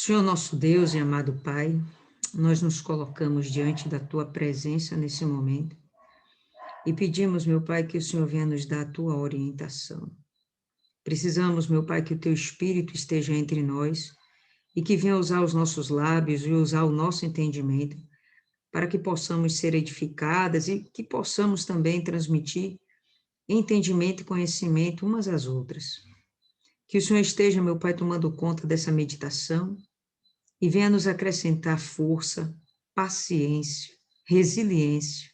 Senhor nosso Deus e amado Pai, nós nos colocamos diante da Tua presença nesse momento e pedimos, meu Pai, que o Senhor venha nos dar a Tua orientação. Precisamos, meu Pai, que o Teu Espírito esteja entre nós e que venha usar os nossos lábios e usar o nosso entendimento para que possamos ser edificadas e que possamos também transmitir entendimento e conhecimento umas às outras. Que o Senhor esteja, meu Pai, tomando conta dessa meditação e venha nos acrescentar força, paciência, resiliência.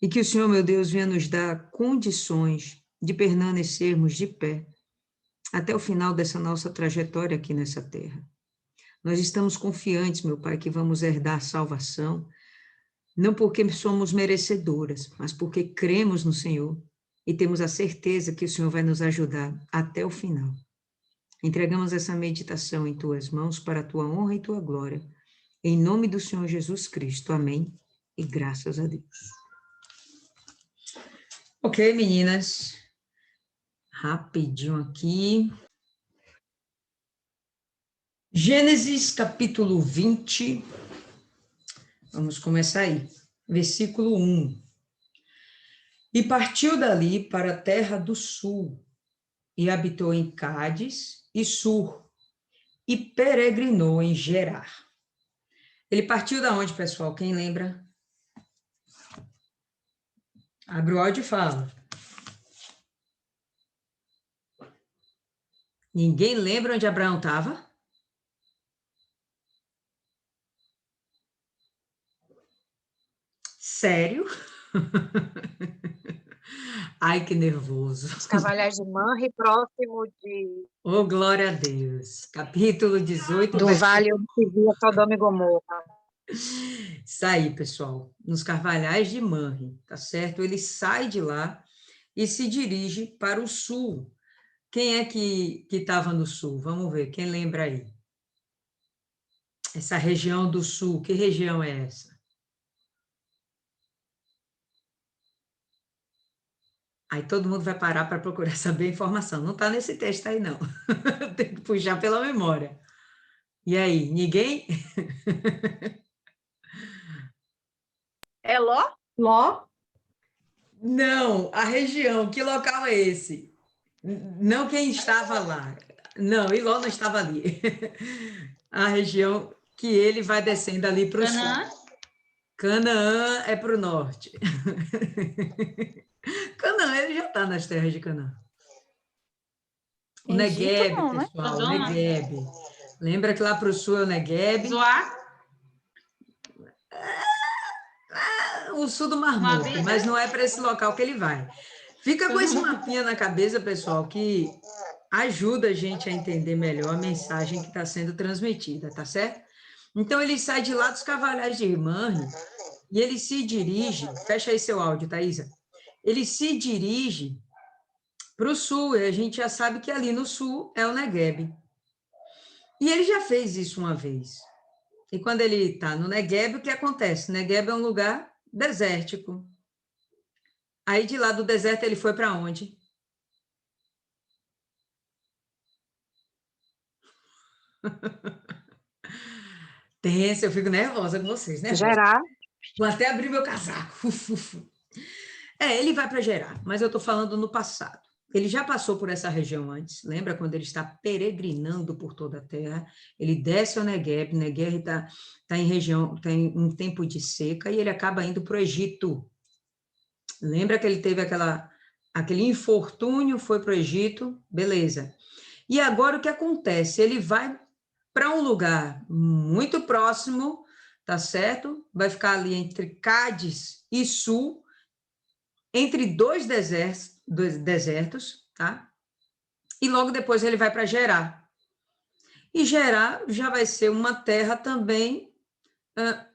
E que o Senhor, meu Deus, venha nos dar condições de permanecermos de pé até o final dessa nossa trajetória aqui nessa terra. Nós estamos confiantes, meu Pai, que vamos herdar a salvação, não porque somos merecedoras, mas porque cremos no Senhor e temos a certeza que o Senhor vai nos ajudar até o final. Entregamos essa meditação em Tuas mãos para a Tua honra e Tua glória. Em nome do Senhor Jesus Cristo. Amém. E graças a Deus. Ok, meninas. Rapidinho aqui. Gênesis capítulo 20. Vamos começar aí. Versículo 1. E partiu dali para a terra do sul, e habitou em Cádiz e Sur, e peregrinou em Gerar. Ele partiu da onde, pessoal? Quem lembra? Abre o áudio e fala. Ninguém lembra onde Abraão estava? Sério? Ai, que nervoso. Os Carvalhais de Manre, próximo de... Oh, glória a Deus. Capítulo 18. Do Vale onde se via Sodoma e Gomorra. Isso aí, pessoal. Nos Carvalhais de Manre, tá certo? Ele sai de lá e se dirige para o sul. Quem é que estava no sul? Vamos ver, quem lembra aí? Essa região do sul, que região é essa? Aí todo mundo vai parar para procurar saber a informação. Não está nesse texto aí, não. Tem que puxar pela memória. E aí, ninguém? É Ló? Ló? Não, a região, que local é esse? Não quem estava lá. Não, Iló não estava ali. A região que ele vai descendo ali para o sul. Canaã é para o norte. Canaã, ele já está nas terras de Canaã. O Negueb, não, né? pessoal, o Negueb. Lembra que lá para o sul é o Negueb? Zoar? O sul do Mar Morto, mas não é para esse local que ele vai. Fica com esse mapinha na cabeça, pessoal, que ajuda a gente a entender melhor a mensagem que está sendo transmitida, tá certo? Então, ele sai de lá dos Carvalhais de Manre e ele se dirige, fecha aí seu áudio, Thaisa, ele se dirige para o sul, e a gente já sabe que ali no sul é o Negueb. E ele já fez isso uma vez. E quando ele está no Negueb, o que acontece? Negueb é um lugar desértico. Aí, de lá do deserto, ele foi para onde? Tensa, eu fico nervosa com vocês, né? Gerar. Vou até abrir meu casaco. Ele vai para Gerar, mas eu estou falando no passado. Ele já passou por essa região antes, lembra quando ele está peregrinando por toda a terra? Ele desce ao Negueb, Negueb está em região, tem um tempo de seca, e ele acaba indo para o Egito. Lembra que ele teve aquele infortúnio, foi para o Egito? Beleza. E agora o que acontece? Ele vai para um lugar muito próximo, tá certo? Vai ficar ali entre Cádiz e Sul, entre dois desertos, tá? E logo depois ele vai para Gerar. E Gerar já vai ser uma terra também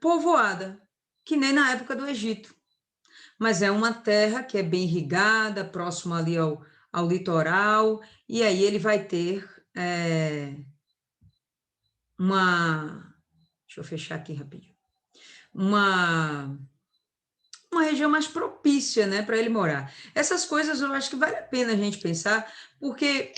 povoada, que nem na época do Egito. Mas é uma terra que é bem irrigada, próximo ali ao litoral, e aí ele vai ter deixa eu fechar aqui rapidinho, uma região mais propícia, né, para ele morar. Essas coisas eu acho que vale a pena a gente pensar, porque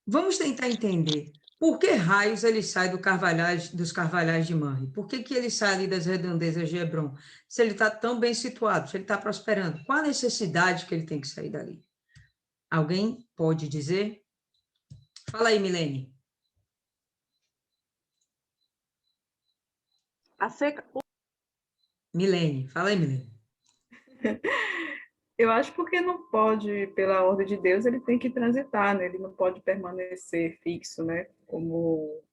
vamos tentar entender Por que raios ele sai dos Carvalhais de Manre? Por que ele sai ali das redondezas de Hebrom? Se ele está tão bem situado, se ele está prosperando, qual a necessidade que ele tem que sair dali? Alguém pode dizer? Fala aí, Milene. A seca. Milene, fala aí, Milene. Eu acho porque não pode, pela ordem de Deus, ele tem que transitar, né? Ele não pode permanecer fixo, né? Como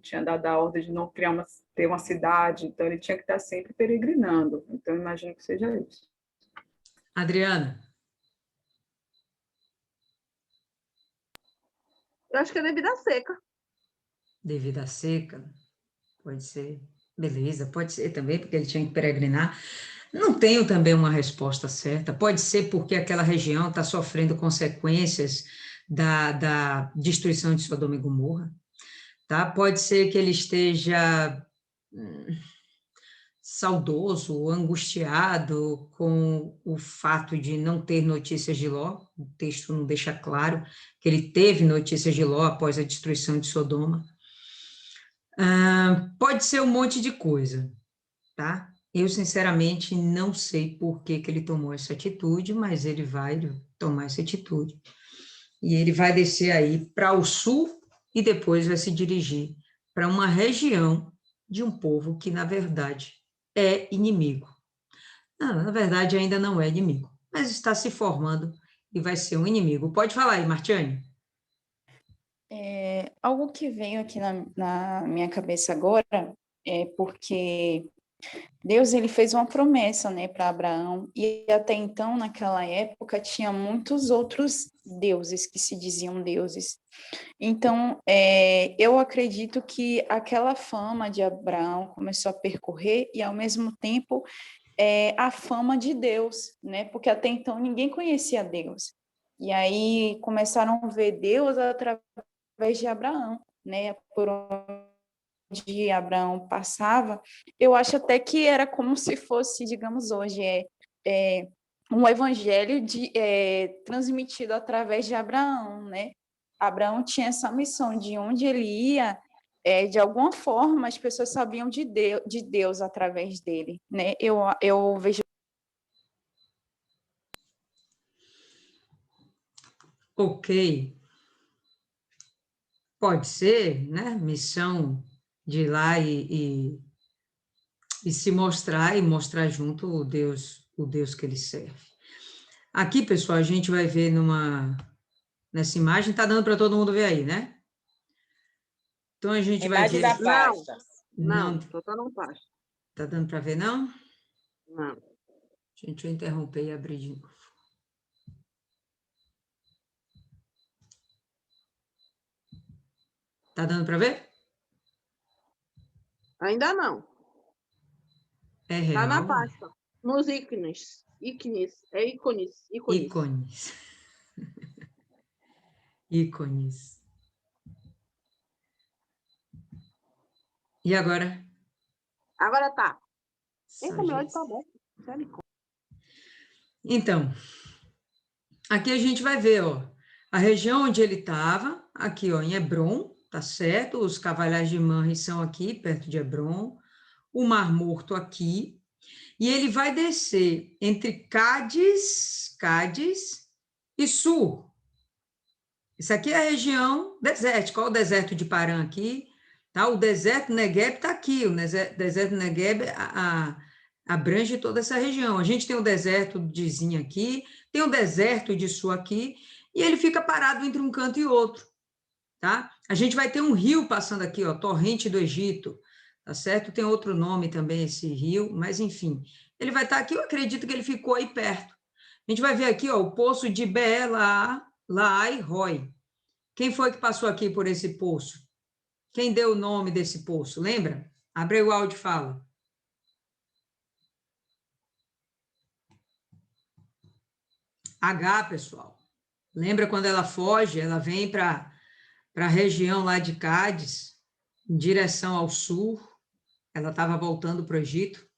tinha dado a ordem de não ter uma cidade, então ele tinha que estar sempre peregrinando. Então, eu imagino que seja isso. Adriana. Eu acho que é devido à seca. Devido à seca, pode ser. Beleza, pode ser também, porque ele tinha que peregrinar. Não tenho também uma resposta certa. Pode ser porque aquela região está sofrendo consequências da destruição de Sodoma e Gomorra, tá? Pode ser que ele esteja saudoso, angustiado com o fato de não ter notícias de Ló. O texto não deixa claro que ele teve notícias de Ló após a destruição de Sodoma. Pode ser um monte de coisa, tá? Eu, sinceramente, não sei por que ele tomou essa atitude, mas ele vai tomar essa atitude. E ele vai descer aí para o sul e depois vai se dirigir para uma região de um povo que, na verdade, é inimigo. Não, na verdade, ainda não é inimigo, mas está se formando e vai ser um inimigo. Pode falar aí, Martiane. Algo que veio aqui na minha cabeça agora é porque Deus ele fez uma promessa, né, para Abraão, e até então, naquela época, tinha muitos outros deuses que se diziam deuses. Então, eu acredito que aquela fama de Abraão começou a percorrer e, ao mesmo tempo, a fama de Deus, né, porque até então ninguém conhecia Deus. E aí começaram a ver Deus através de Abraão, né, por onde Abraão passava. Eu acho até que era como se fosse, digamos hoje, um evangelho transmitido através de Abraão, né? Abraão tinha essa missão de onde ele ia, de alguma forma as pessoas sabiam de Deus através dele, né? Eu vejo. Ok. Pode ser, né? Missão de ir lá e se mostrar e mostrar junto o Deus que ele serve. Aqui, pessoal, a gente vai ver nessa imagem, tá dando para todo mundo ver aí, né? Então a gente vai Imagem ver. da pasta. Não, tô dando um passo. Tá dando para ver, não? Não. Gente, eu interromper e abrir de novo. Tá dando para ver? Ainda não. É Tá na real. pasta. Nos ícones. Ícones. É ícones. Ícones. Ícones. E agora? Agora tá. Só Eita, meu olho gente. tá aberto. Então, aqui a gente vai ver, ó, a região onde ele estava, aqui, ó, em Hebrom, tá certo? Os Carvalhais de Manre são aqui, perto de Hebrom, o Mar Morto aqui, e ele vai descer entre Cádiz e Sur. Isso aqui é a região desértica, olha o deserto de Parã aqui, tá? O deserto Negueb está aqui, o deserto Negueb abrange toda essa região. A gente tem o deserto de Zin aqui, tem o deserto de Sul aqui, e ele fica parado entre um canto e outro, tá? A gente vai ter um rio passando aqui, ó, Torrente do Egito, tá certo? Tem outro nome também esse rio, mas enfim, ele vai estar aqui, eu acredito que ele ficou aí perto. A gente vai ver aqui, ó, o poço de Laai Roi. Quem foi que passou aqui por esse poço? Quem deu o nome desse poço? Lembra? Abre o áudio e fala. H, pessoal. Lembra quando ela foge? Ela vem para a região lá de Cádiz, em direção ao sul. Ela estava voltando para o Egito.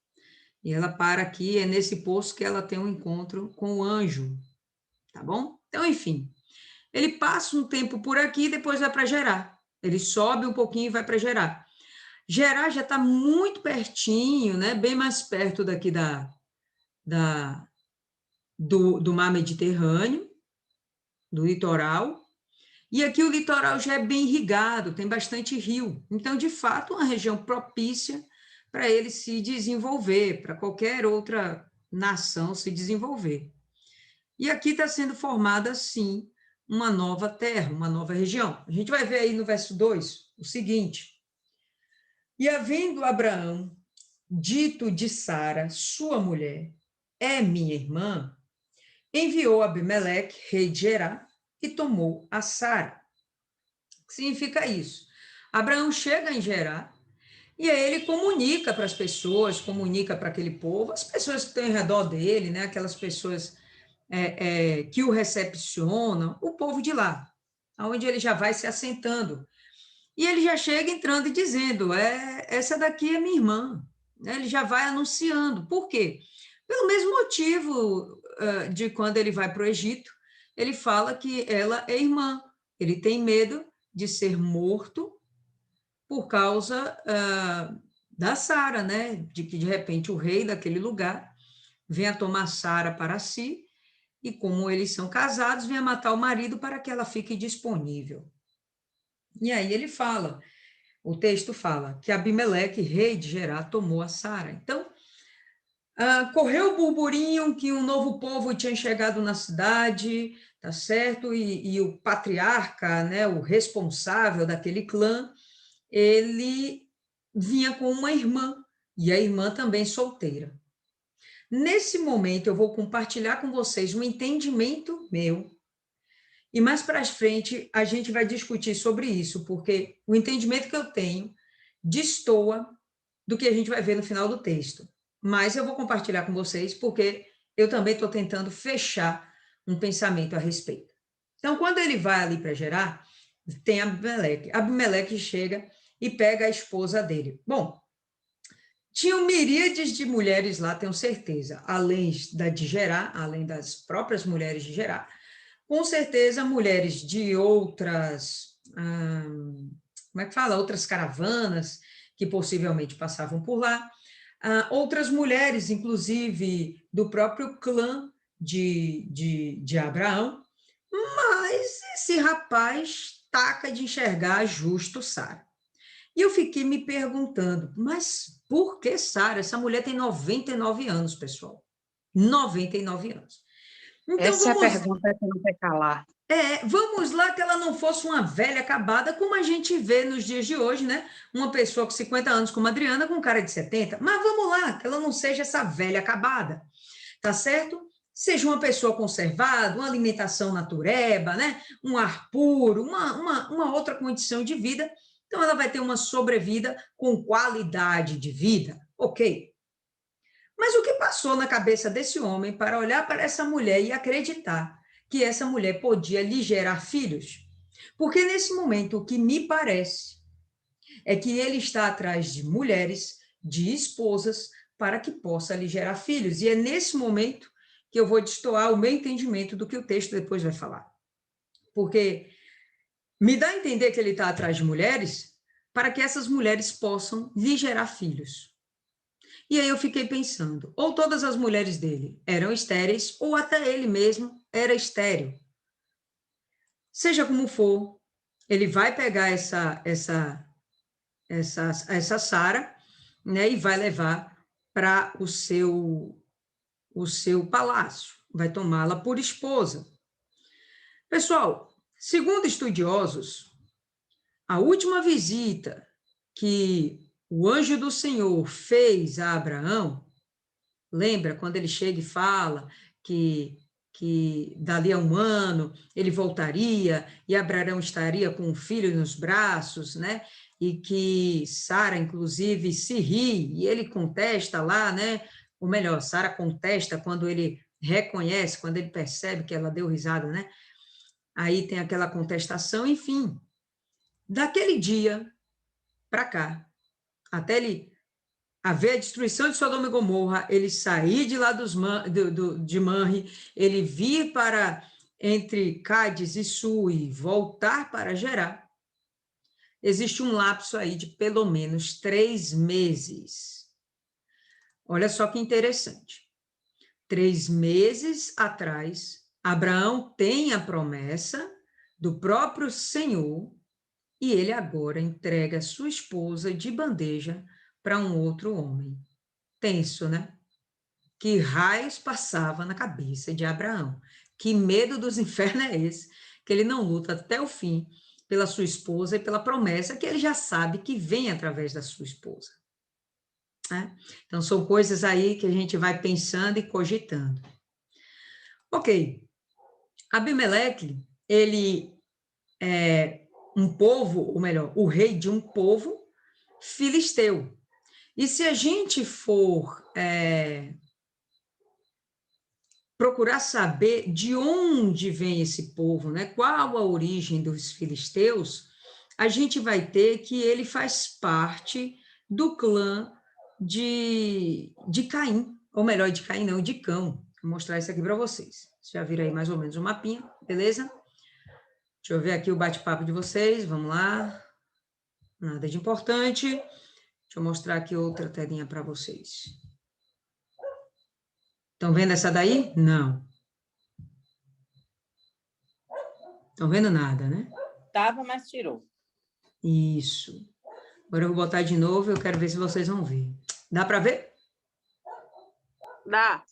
E ela para aqui, é nesse poço que ela tem um encontro com o anjo. Tá bom? Então, enfim. Ele passa um tempo por aqui e depois vai para Gerar. Ele sobe um pouquinho e vai para Gerar. Gerar já está muito pertinho, né? Bem mais perto daqui do mar Mediterrâneo, do litoral. E aqui o litoral já é bem irrigado, tem bastante rio. Então, de fato, uma região propícia para ele se desenvolver, para qualquer outra nação se desenvolver. E aqui está sendo formada, sim, uma nova terra, uma nova região. A gente vai ver aí no verso 2 o seguinte: e havendo Abraão dito de Sara, sua mulher, é minha irmã, enviou Abimeleque, rei de Gerá, e tomou a Sara. O que significa isso? Abraão chega em Gerá, e aí ele comunica para as pessoas, comunica para aquele povo, as pessoas que estão ao redor dele, né, aquelas pessoas que o recepcionam, o povo de lá, onde ele já vai se assentando. E ele já chega entrando e dizendo, essa daqui é minha irmã. Ele já vai anunciando. Por quê? Pelo mesmo motivo de quando ele vai para o Egito, ele fala que ela é irmã. Ele tem medo de ser morto por causa da Sara, né? De que, de repente, o rei daquele lugar venha tomar Sara para si, e como eles são casados, venha matar o marido para que ela fique disponível. E aí ele fala, o texto fala, que Abimeleque, rei de Gerá, tomou a Sara. Então, correu o burburinho que um novo povo tinha chegado na cidade, tá certo? E o patriarca, né, o responsável daquele clã, ele vinha com uma irmã, e a irmã também solteira. Nesse momento, eu vou compartilhar com vocês um entendimento meu, e mais para frente a gente vai discutir sobre isso, porque o entendimento que eu tenho destoa do que a gente vai ver no final do texto. Mas eu vou compartilhar com vocês, porque eu também estou tentando fechar um pensamento a respeito. Então, quando ele vai ali para Gerar, tem Abimeleque. Abimeleque chega e pega a esposa dele. Bom, tinham miríades de mulheres lá, tenho certeza, além da de Gerar, além das próprias mulheres de Gerar, com certeza mulheres de outras, como é que fala? Outras caravanas que possivelmente passavam por lá, outras mulheres, inclusive do próprio clã de Abraão, mas esse rapaz taca de enxergar justo Sara. E eu fiquei me perguntando, mas por que Sara? Essa mulher tem 99 anos, pessoal. 99 anos. Então, Essa é a pergunta que não quer calar. Vamos lá que ela não fosse uma velha acabada, como a gente vê nos dias de hoje, né? Uma pessoa com 50 anos como a Adriana, com um cara de 70. Mas vamos lá, que ela não seja essa velha acabada, tá certo? Seja uma pessoa conservada, uma alimentação natureba, né? Um ar puro, uma outra condição de vida. Então, ela vai ter uma sobrevida com qualidade de vida, ok? Mas o que passou na cabeça desse homem para olhar para essa mulher e acreditar que essa mulher podia lhe gerar filhos? Porque nesse momento, o que me parece é que ele está atrás de mulheres, de esposas, para que possa lhe gerar filhos. E é nesse momento que eu vou destoar o meu entendimento do que o texto depois vai falar. Porque me dá a entender que ele está atrás de mulheres para que essas mulheres possam lhe gerar filhos. E aí eu fiquei pensando, ou todas as mulheres dele eram estéreis, ou até ele mesmo era estéril. Seja como for, ele vai pegar essa Sara, né, e vai levar para o seu palácio, vai tomá-la por esposa. Pessoal, segundo estudiosos, a última visita que o anjo do Senhor fez a Abraão, lembra quando ele chega e fala que dali a um ano ele voltaria e Abraão estaria com o filho nos braços, né? E que Sara, inclusive, se ri, e ele contesta lá, né? Ou melhor, Sara contesta quando ele reconhece, quando ele percebe que ela deu risada, né? Aí tem aquela contestação, enfim. Daquele dia para cá, até ele haver a destruição de Sodoma e Gomorra, ele sair de lá de Manre, ele vir para entre Cádiz e Sul e voltar para Gerar, existe um lapso aí de pelo menos 3 meses. Olha só que interessante. 3 meses atrás, Abraão tem a promessa do próprio Senhor e ele agora entrega sua esposa de bandeja para um outro homem. Tenso, né? Que raios passava na cabeça de Abraão? Que medo dos infernos é esse? Que ele não luta até o fim pela sua esposa e pela promessa que ele já sabe que vem através da sua esposa. Né? Então, são coisas aí que a gente vai pensando e cogitando. Ok. Abimeleque, ele é um povo, ou melhor, o rei de um povo filisteu. E se a gente for procurar saber de onde vem esse povo, né? Qual a origem dos filisteus, a gente vai ter que ele faz parte do clã de Caim, ou melhor, de Caim não, de Cão. Vou mostrar isso aqui para vocês. Vocês já viram aí mais ou menos o mapinha, beleza? Deixa eu ver aqui o bate-papo de vocês, vamos lá. Nada de importante. Deixa eu mostrar aqui outra telinha para vocês. Estão vendo essa daí? Não. Estão vendo nada, né? Tava, mas tirou. Isso. Agora eu vou botar de novo, eu quero ver se vocês vão ver. Dá para ver? Dá.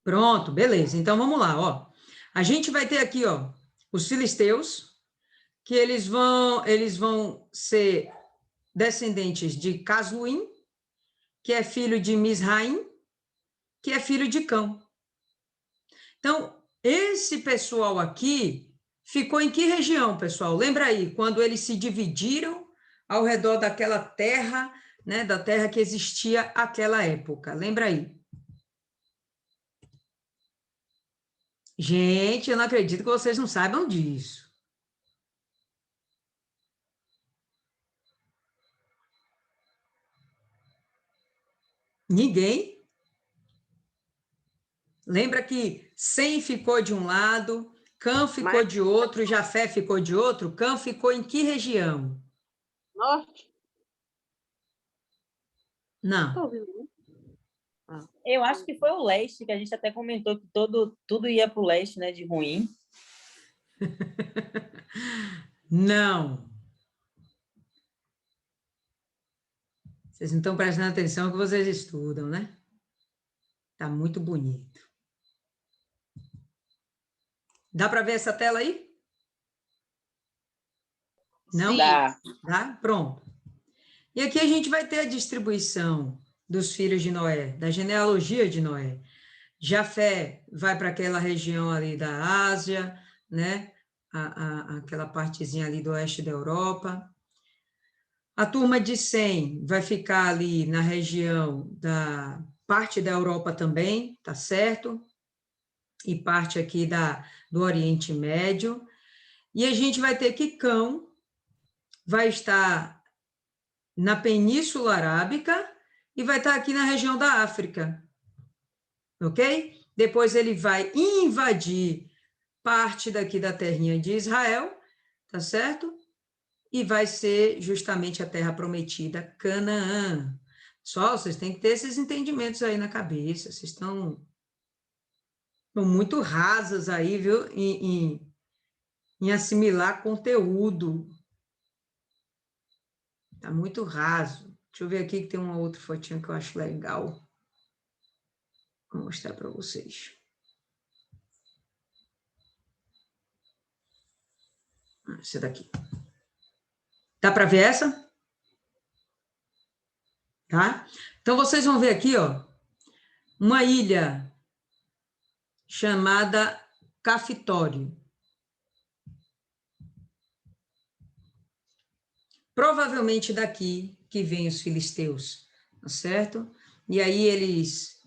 Pronto, beleza. Então vamos lá, ó. A gente vai ter aqui, ó, os filisteus, que eles vão ser descendentes de Casluim, que é filho de Misraim, que é filho de Cão. Então, esse pessoal aqui ficou em que região, pessoal? Lembra aí, quando eles se dividiram ao redor daquela terra, né, da terra que existia àquela época. Lembra aí? Gente, eu não acredito que vocês não saibam disso. Ninguém? Lembra que Sem ficou de um lado, Cã ficou de outro, Jafé ficou de outro? Cã ficou em que região? Norte? Não. Tô ouvindo. Eu acho que foi o leste, que a gente até comentou que tudo ia para o leste, né, de ruim. Não. Vocês não estão prestando atenção que vocês estudam, né? Tá muito bonito. Dá para ver essa tela aí? Não? Dá. Dá? Pronto. E aqui a gente vai ter a distribuição dos filhos de Noé, da genealogia de Noé. Jafé vai para aquela região ali da Ásia, né? Aquela partezinha ali do oeste da Europa. A turma de Sem vai ficar ali na região da parte da Europa também, tá certo? E parte aqui do Oriente Médio. E a gente vai ter que Cão vai estar na Península Arábica e vai estar aqui na região da África. Ok? Depois ele vai invadir parte daqui da terrinha de Israel, tá certo? E vai ser justamente a terra prometida, Canaã. Só, vocês têm que ter esses entendimentos aí na cabeça, vocês estão muito rasas aí, viu, em assimilar conteúdo. Tá muito raso. Deixa eu ver aqui que tem uma outra fotinha que eu acho legal. Vou mostrar para vocês. Essa daqui. Dá para ver essa? Tá? Então, vocês vão ver aqui, ó, uma ilha chamada Cafitório. Provavelmente daqui que vêm os filisteus, tá certo? E aí eles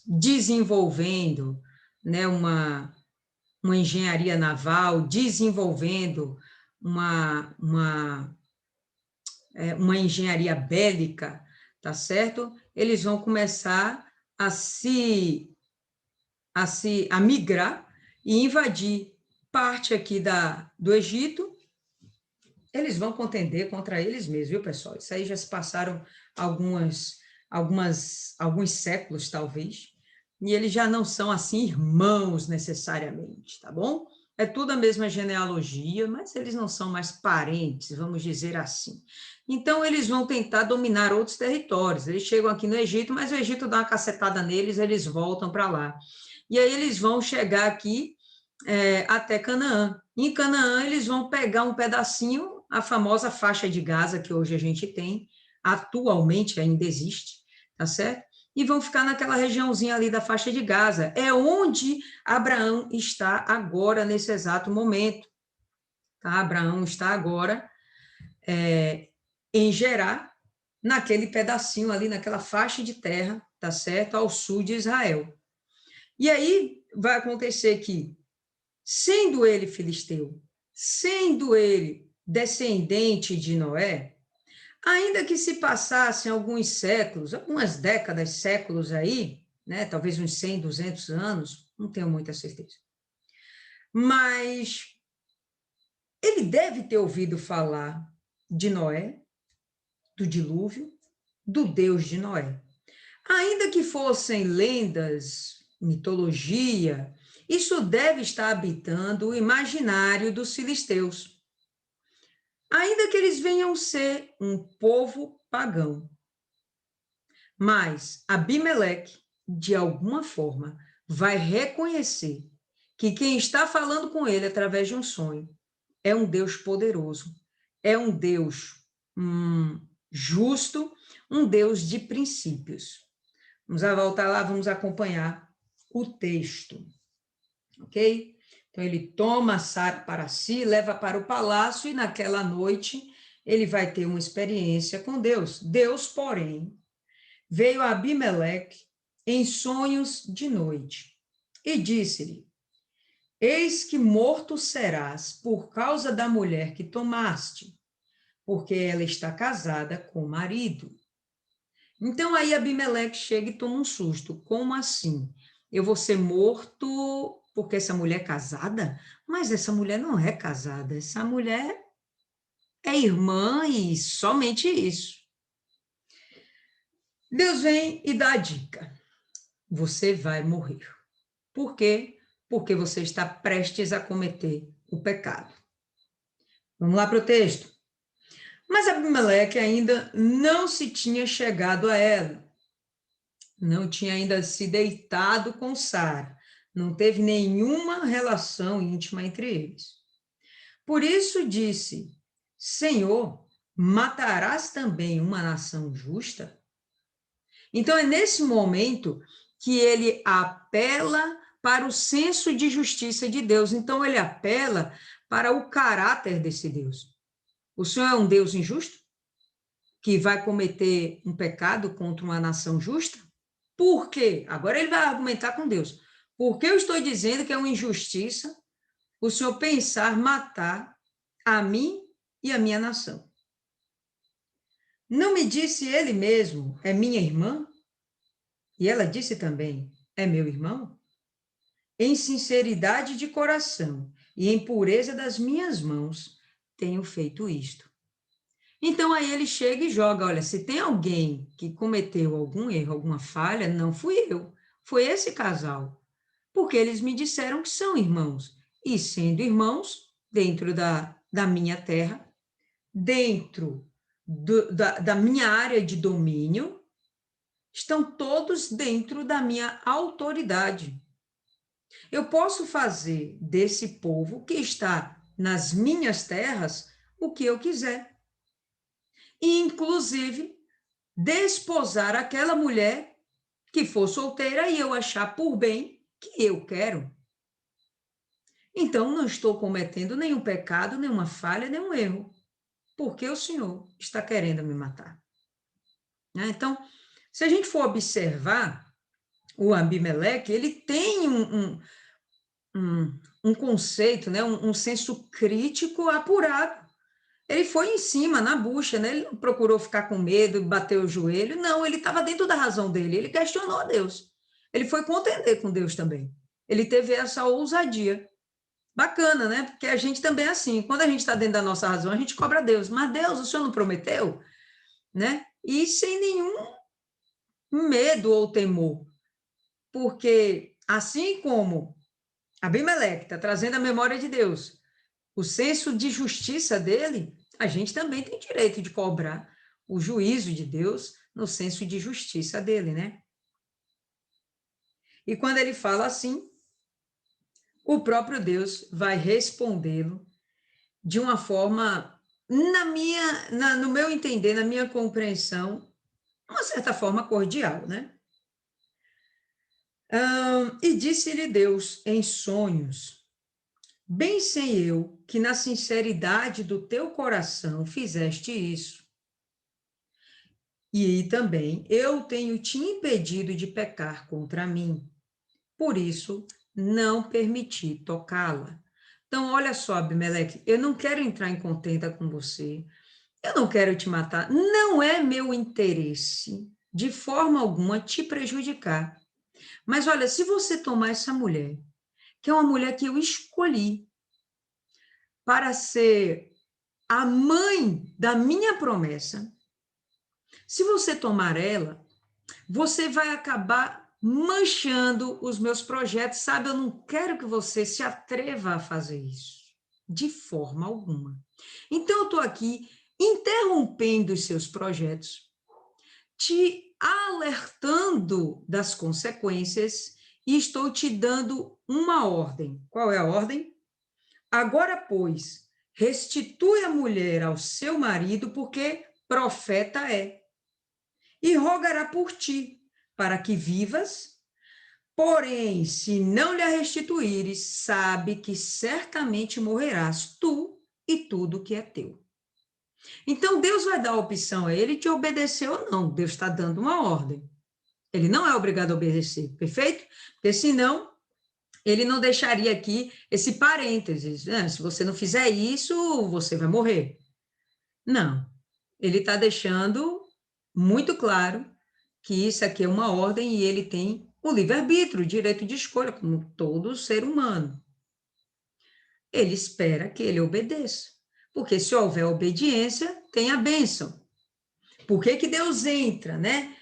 desenvolvendo, né, uma engenharia naval, desenvolvendo uma engenharia bélica, tá certo? Eles vão começar a migrar e invadir parte aqui do Egito eles vão contender contra eles mesmos, viu, pessoal? Isso aí já se passaram alguns séculos, talvez, e eles já não são, assim, irmãos necessariamente, tá bom? É tudo a mesma genealogia, mas eles não são mais parentes, vamos dizer assim. Então, eles vão tentar dominar outros territórios. Eles chegam aqui no Egito, mas o Egito dá uma cacetada neles, eles voltam para lá. E aí eles vão chegar aqui até Canaã. Em Canaã, eles vão pegar um pedacinho, a famosa faixa de Gaza, que hoje a gente tem, atualmente ainda existe, tá certo? E vão ficar naquela regiãozinha ali da faixa de Gaza. É onde Abraão está agora, nesse exato momento. Tá? Abraão está agora em Gerá, naquele pedacinho ali, naquela faixa de terra, tá certo? Ao sul de Israel. E aí vai acontecer que, sendo ele filisteu, sendo ele descendente de Noé, ainda que se passassem alguns séculos, algumas décadas, séculos aí, né, talvez uns 100, 200 anos, não tenho muita certeza, mas ele deve ter ouvido falar de Noé, do dilúvio, do Deus de Noé. Ainda que fossem lendas, mitologia, isso deve estar habitando o imaginário dos filisteus. Ainda que eles venham ser um povo pagão. Mas Abimeleque, de alguma forma, vai reconhecer que quem está falando com ele através de um sonho é um Deus poderoso, é um Deus justo, um Deus de princípios. Vamos voltar lá, vamos acompanhar o texto, ok? Então, ele toma Sara para si, leva para o palácio, e naquela noite ele vai ter uma experiência com Deus. Deus, porém, veio a Abimeleque em sonhos de noite e disse-lhe: eis que morto serás por causa da mulher que tomaste, porque ela está casada com o marido. Então, aí Abimeleque chega e toma um susto. Como assim? Eu vou ser morto porque essa mulher é casada? Mas essa mulher não é casada, essa mulher é irmã e somente isso. Deus vem e dá a dica. Você vai morrer. Por quê? Porque você está prestes a cometer o pecado. Vamos lá para o texto. Mas Abimeleque ainda não se tinha chegado a ela. Não tinha ainda se deitado com Sara. Não teve nenhuma relação íntima entre eles. Por isso disse: Senhor, matarás também uma nação justa? Então, é nesse momento que ele apela para o senso de justiça de Deus. Então, ele apela para o caráter desse Deus. O Senhor é um Deus injusto? Que vai cometer um pecado contra uma nação justa? Por quê? Agora ele vai argumentar com Deus. Por que eu estou dizendo que é uma injustiça o Senhor pensar matar a mim e a minha nação? Não me disse ele mesmo, é minha irmã? E ela disse também, é meu irmão? Em sinceridade de coração e em pureza das minhas mãos, tenho feito isto. Então, aí ele chega e joga, olha, se tem alguém que cometeu algum erro, alguma falha, não fui eu, foi esse casal, porque eles me disseram que são irmãos, e sendo irmãos, dentro da minha terra, dentro da minha área de domínio, estão todos dentro da minha autoridade. Eu posso fazer desse povo que está nas minhas terras o que eu quiser. E, inclusive, desposar aquela mulher que for solteira e eu achar por bem que eu quero. Então, não estou cometendo nenhum pecado, nenhuma falha, nenhum erro, porque o Senhor está querendo me matar. Então, se a gente for observar o Abimeleque, ele tem um conceito, né? um senso crítico apurado. Ele foi em cima, na bucha, né? Ele não procurou ficar com medo e bater o joelho. Não, ele estava dentro da razão dele. Ele questionou a Deus. Ele foi contender com Deus também. Ele teve essa ousadia. Bacana, né? Porque a gente também é assim. Quando a gente está dentro da nossa razão, a gente cobra Deus. Mas Deus, o Senhor não prometeu? Né? E sem nenhum medo ou temor. Porque assim como Abimeleque está trazendo a memória de Deus, o senso de justiça dele, a gente também tem direito de cobrar o juízo de Deus no senso de justiça dele, né? E quando ele fala assim, o próprio Deus vai respondê-lo de uma forma, no meu entender, na minha compreensão, uma certa forma cordial, né? E disse-lhe Deus em sonhos: bem sei eu que na sinceridade do teu coração fizeste isso. E também eu tenho te impedido de pecar contra mim. Por isso, não permiti tocá-la. Então, olha só, Abimeleque, eu não quero entrar em contenda com você. Eu não quero te matar. Não é meu interesse, de forma alguma, te prejudicar. Mas olha, se você tomar essa mulher, que é uma mulher que eu escolhi para ser a mãe da minha promessa, se você tomar ela, você vai acabar manchando os meus projetos, sabe? Eu não quero que você se atreva a fazer isso, de forma alguma. Então, eu estou aqui interrompendo os seus projetos, te alertando das consequências e estou te dando uma ordem. Qual é a ordem? Agora, pois, restitui a mulher ao seu marido, porque profeta é, e rogará por ti, para que vivas. Porém, se não lhe a restituíres, sabe que certamente morrerás tu e tudo que é teu. Então, Deus vai dar a opção a ele de obedecer ou não. Deus está dando uma ordem. Ele não é obrigado a obedecer, perfeito? Porque senão, ele não deixaria aqui esse parênteses, né? Se você não fizer isso, você vai morrer. Não. Ele está deixando muito claro que isso aqui é uma ordem e ele tem o livre-arbítrio, o direito de escolha, como todo ser humano. Ele espera que ele obedeça, porque se houver obediência, tem a bênção. Por que que Deus entra, né?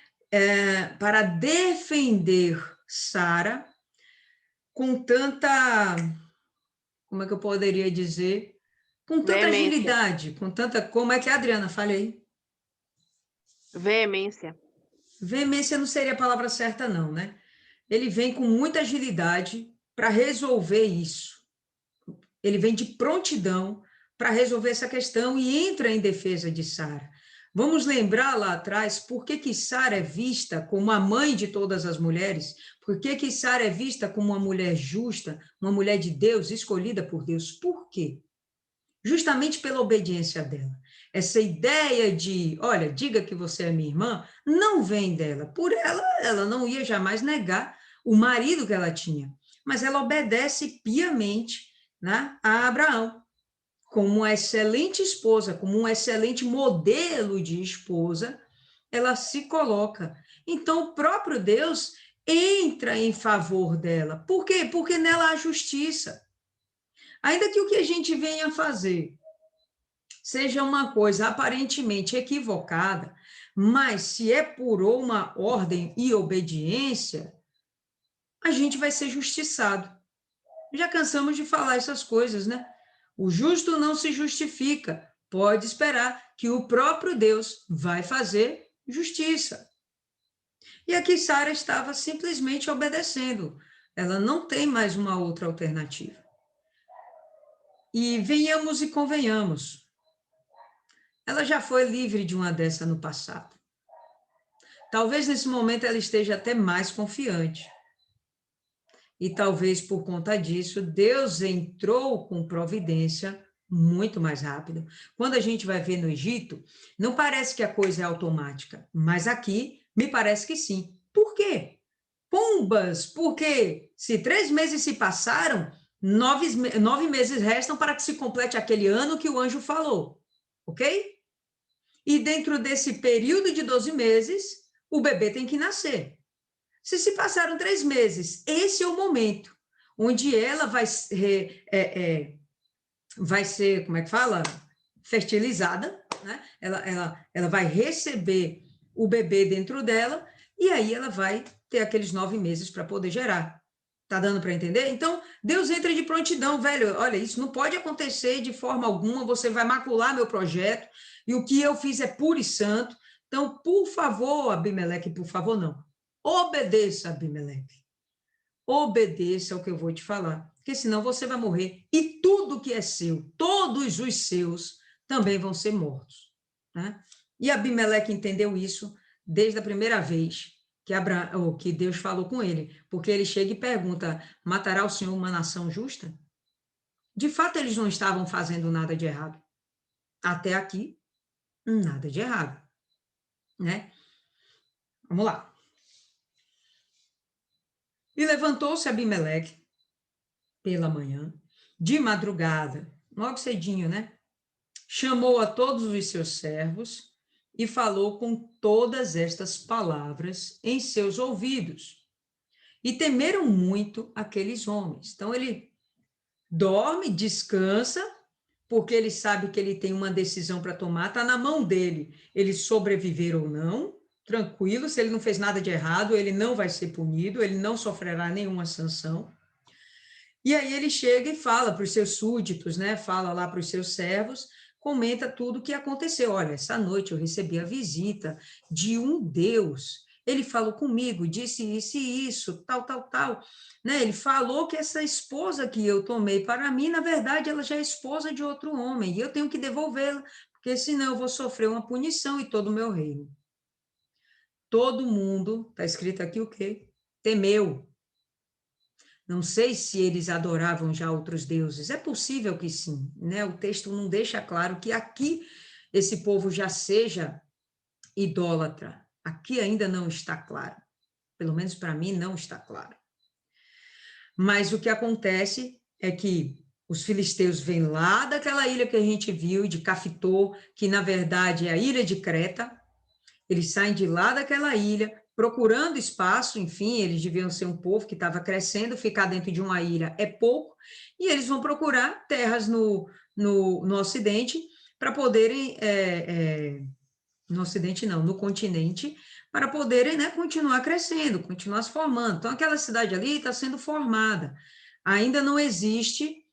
Para defender Sara com tanta, como é que eu poderia dizer? Com tanta Veemência. agilidade, com tanta, como é que é, Adriana? Fale aí. Veemência. Veemência não seria a palavra certa, não, né? Ele vem com muita agilidade para resolver isso. Ele vem de prontidão para resolver essa questão e entra em defesa de Sara. Vamos lembrar lá atrás por que Sara é vista como a mãe de todas as mulheres, por que Sara é vista como uma mulher justa, uma mulher de Deus, escolhida por Deus. Por quê? Justamente pela obediência dela. Essa ideia de, olha, diga que você é minha irmã, não vem dela. Por ela não ia jamais negar o marido que ela tinha, mas ela obedece piamente, né, a Abraão, como uma excelente esposa, como um excelente modelo de esposa, ela se coloca. Então, o próprio Deus entra em favor dela. Por quê? Porque nela há justiça. Ainda que o que a gente venha fazer seja uma coisa aparentemente equivocada, mas se é por uma ordem e obediência, a gente vai ser justiçado. Já cansamos de falar essas coisas, né? O justo não se justifica, pode esperar que o próprio Deus vai fazer justiça. E aqui Sara estava simplesmente obedecendo. Ela não tem mais uma outra alternativa. E venhamos e convenhamos. Ela já foi livre de uma dessa no passado. Talvez nesse momento ela esteja até mais confiante. E talvez por conta disso, Deus entrou com providência muito mais rápido. Quando a gente vai ver no Egito, não parece que a coisa é automática, mas aqui me parece que sim. Por quê? Pumbas, porque se 3 meses se passaram, 9 meses restam para que se complete aquele ano que o anjo falou, ok? E dentro desse período de 12 meses, o bebê tem que nascer. Se passaram 3 meses, esse é o momento. onde ela vai ser, como é que fala? Fertilizada, né? Ela vai receber o bebê dentro dela, e aí ela vai ter aqueles 9 meses para poder gerar. Tá dando para entender? Então, Deus entra de prontidão, velho. Olha, isso não pode acontecer de forma alguma, você vai macular meu projeto, e o que eu fiz é puro e santo. Então, por favor, Abimeleque, por favor, não. Obedeça, Abimeleque. Obedeça ao que eu vou te falar, porque senão você vai morrer. E tudo que é seu, todos os seus, também vão ser mortos. Né? E Abimeleque entendeu isso desde a primeira vez que Deus falou com ele, porque ele chega e pergunta: matará o Senhor uma nação justa? De fato, eles não estavam fazendo nada de errado. Até aqui, nada de errado. Né? Vamos lá. E levantou-se Abimeleque pela manhã, de madrugada, logo cedinho, né? Chamou a todos os seus servos e falou com todas estas palavras em seus ouvidos. E temeram muito aqueles homens. Então, ele dorme, descansa, porque ele sabe que ele tem uma decisão para tomar, está na mão dele, ele sobreviver ou não, tranquilo, se ele não fez nada de errado, ele não vai ser punido, ele não sofrerá nenhuma sanção. E aí ele chega e fala para os seus súditos, né? Fala lá para os seus servos, comenta tudo o que aconteceu. Olha, essa noite eu recebi a visita de um Deus. Ele falou comigo, disse isso e isso, tal, tal, tal. Né? Ele falou que essa esposa que eu tomei para mim, na verdade, ela já é esposa de outro homem, e eu tenho que devolvê-la, porque senão eu vou sofrer uma punição e todo o meu reino. Todo mundo, está escrito aqui o quê? Temeu. Não sei se eles adoravam já outros deuses. É possível que sim, né? O texto não deixa claro que aqui esse povo já seja idólatra. Aqui ainda não está claro. Pelo menos para mim não está claro. Mas o que acontece é que os filisteus vêm lá daquela ilha que a gente viu, de Cafitor, que na verdade é a ilha de Creta. Eles saem de lá daquela ilha, procurando espaço, enfim, eles deviam ser um povo que estava crescendo, ficar dentro de uma ilha é pouco, e eles vão procurar terras no Ocidente para poderem, no Ocidente não, no continente, para poderem, né, continuar crescendo, continuar se formando. Então, aquela cidade ali está sendo formada. Ainda não existe,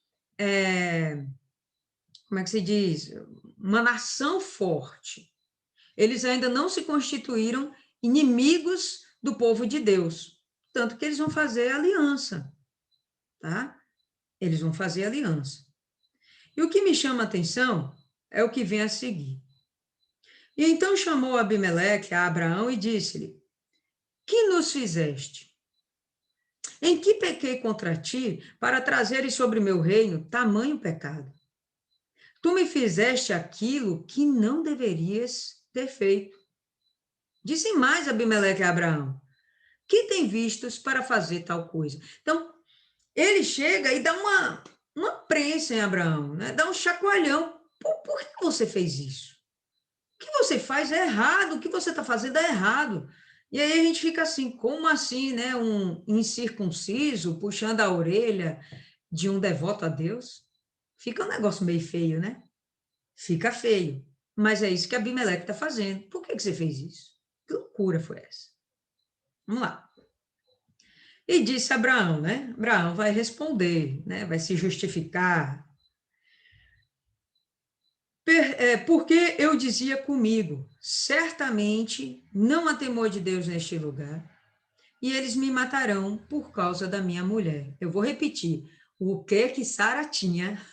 como é que se diz, uma nação forte. Eles ainda não se constituíram inimigos do povo de Deus, tanto que eles vão fazer aliança, tá? Eles vão fazer aliança. E o que me chama a atenção é o que vem a seguir. E então chamou Abimeleque a Abraão e disse-lhe: que nos fizeste? Em que pequei contra ti para trazeres sobre meu reino tamanho pecado? Tu me fizeste aquilo que não deverias ter feito. Disse mais Abimeleque a Abraão: que tem vistos para fazer tal coisa? Então, ele chega e dá uma prensa em Abraão, né? Dá um chacoalhão. Por que você fez isso? O que você faz é errado, o que você está fazendo é errado. E aí a gente fica assim, como assim, né? Um incircunciso puxando a orelha de um devoto a Deus? Fica um negócio meio feio, né? Fica feio. Mas é isso que Abimeleque está fazendo. Por que você fez isso? Que loucura foi essa? Vamos lá. E disse Abraão, né? Abraão vai responder, né? Vai se justificar. Porque eu dizia comigo, certamente não há temor de Deus neste lugar, e eles me matarão por causa da minha mulher. Eu vou repetir, o que Sara tinha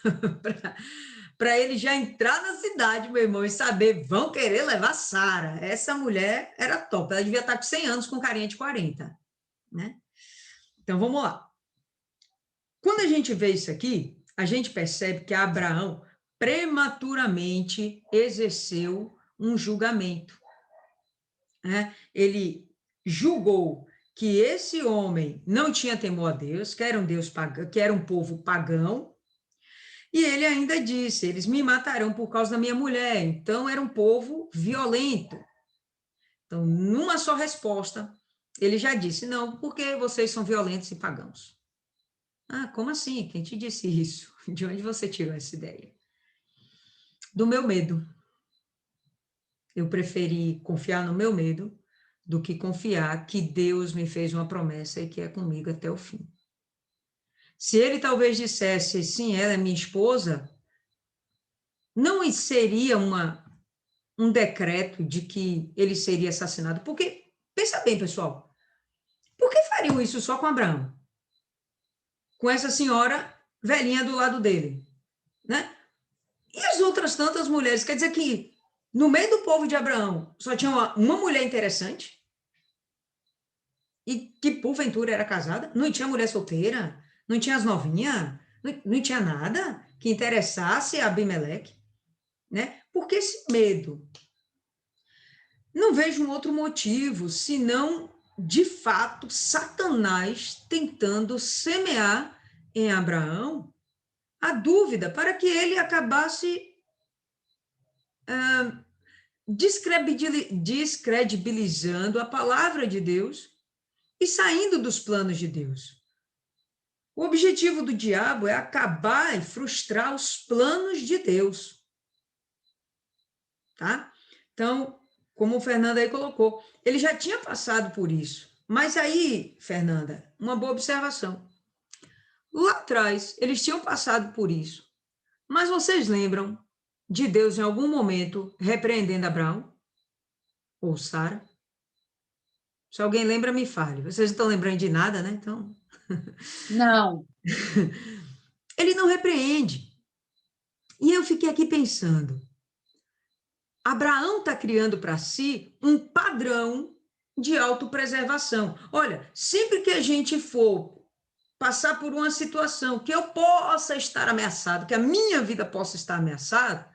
para ele já entrar na cidade, meu irmão, e saber, vão querer levar Sara. Essa mulher era top, ela devia estar com 100 anos, com carinha de 40, né? Então, vamos lá. Quando a gente vê isso aqui, a gente percebe que Abraão prematuramente exerceu um julgamento, né? Ele julgou que esse homem não tinha temor a Deus, que era um Deus pagão, que era um povo pagão, e ele ainda disse: eles me matarão por causa da minha mulher. Então, era um povo violento. Então, numa só resposta, ele já disse: não, porque vocês são violentos e pagãos. Ah, como assim? Quem te disse isso? De onde você tirou essa ideia? Do meu medo. Eu preferi confiar no meu medo do que confiar que Deus me fez uma promessa e que é comigo até o fim. Se ele talvez dissesse, sim, ela é minha esposa, não seria um decreto de que ele seria assassinado. Porque, pensa bem, pessoal, por que fariam isso só com Abraão? Com essa senhora velhinha do lado dele, né? E as outras tantas mulheres? Quer dizer que no meio do povo de Abraão só tinha uma mulher interessante e que porventura era casada? Não tinha mulher solteira? Não tinha as novinhas? Não tinha nada que interessasse a Abimeleque, né? Porque esse medo. Não vejo um outro motivo senão, de fato, Satanás tentando semear em Abraão a dúvida para que ele acabasse descredibilizando a palavra de Deus e saindo dos planos de Deus. O objetivo do diabo é acabar e frustrar os planos de Deus. Tá? Então, como o Fernando aí colocou, ele já tinha passado por isso. Mas aí, Fernanda, uma boa observação. Lá atrás, eles tinham passado por isso. Mas vocês lembram de Deus em algum momento repreendendo Abraão? Ou Sara? Se alguém lembra, me fale. Vocês não estão lembrando de nada, né? Então, Não, ele não repreende. E eu fiquei aqui pensando, Abraão está criando para si um padrão de autopreservação. Olha, sempre que a gente for passar por uma situação que eu possa estar ameaçado, que a minha vida possa estar ameaçada,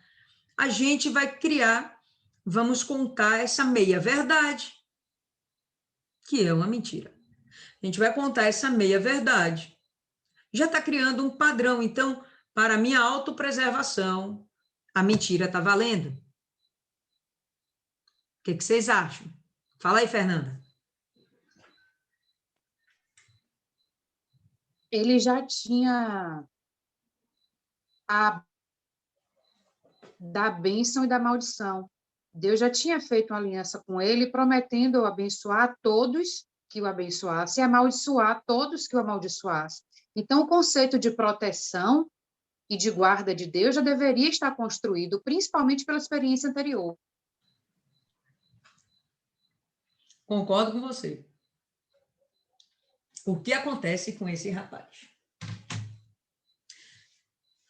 a gente vai criar, vamos contar essa meia-verdade, que é uma mentira. A gente vai contar essa meia-verdade. Já está criando um padrão. Então, para a minha autopreservação, a mentira está valendo. O que vocês acham? Fala aí, Fernanda. ele já tinha a da bênção e da maldição. Deus já tinha feito uma aliança com ele, prometendo abençoar todos que o abençoasse e amaldiçoar todos que o amaldiçoasse. Então, o conceito de proteção e de guarda de Deus já deveria estar construído, principalmente pela experiência anterior. Concordo com você. O que acontece com esse rapaz?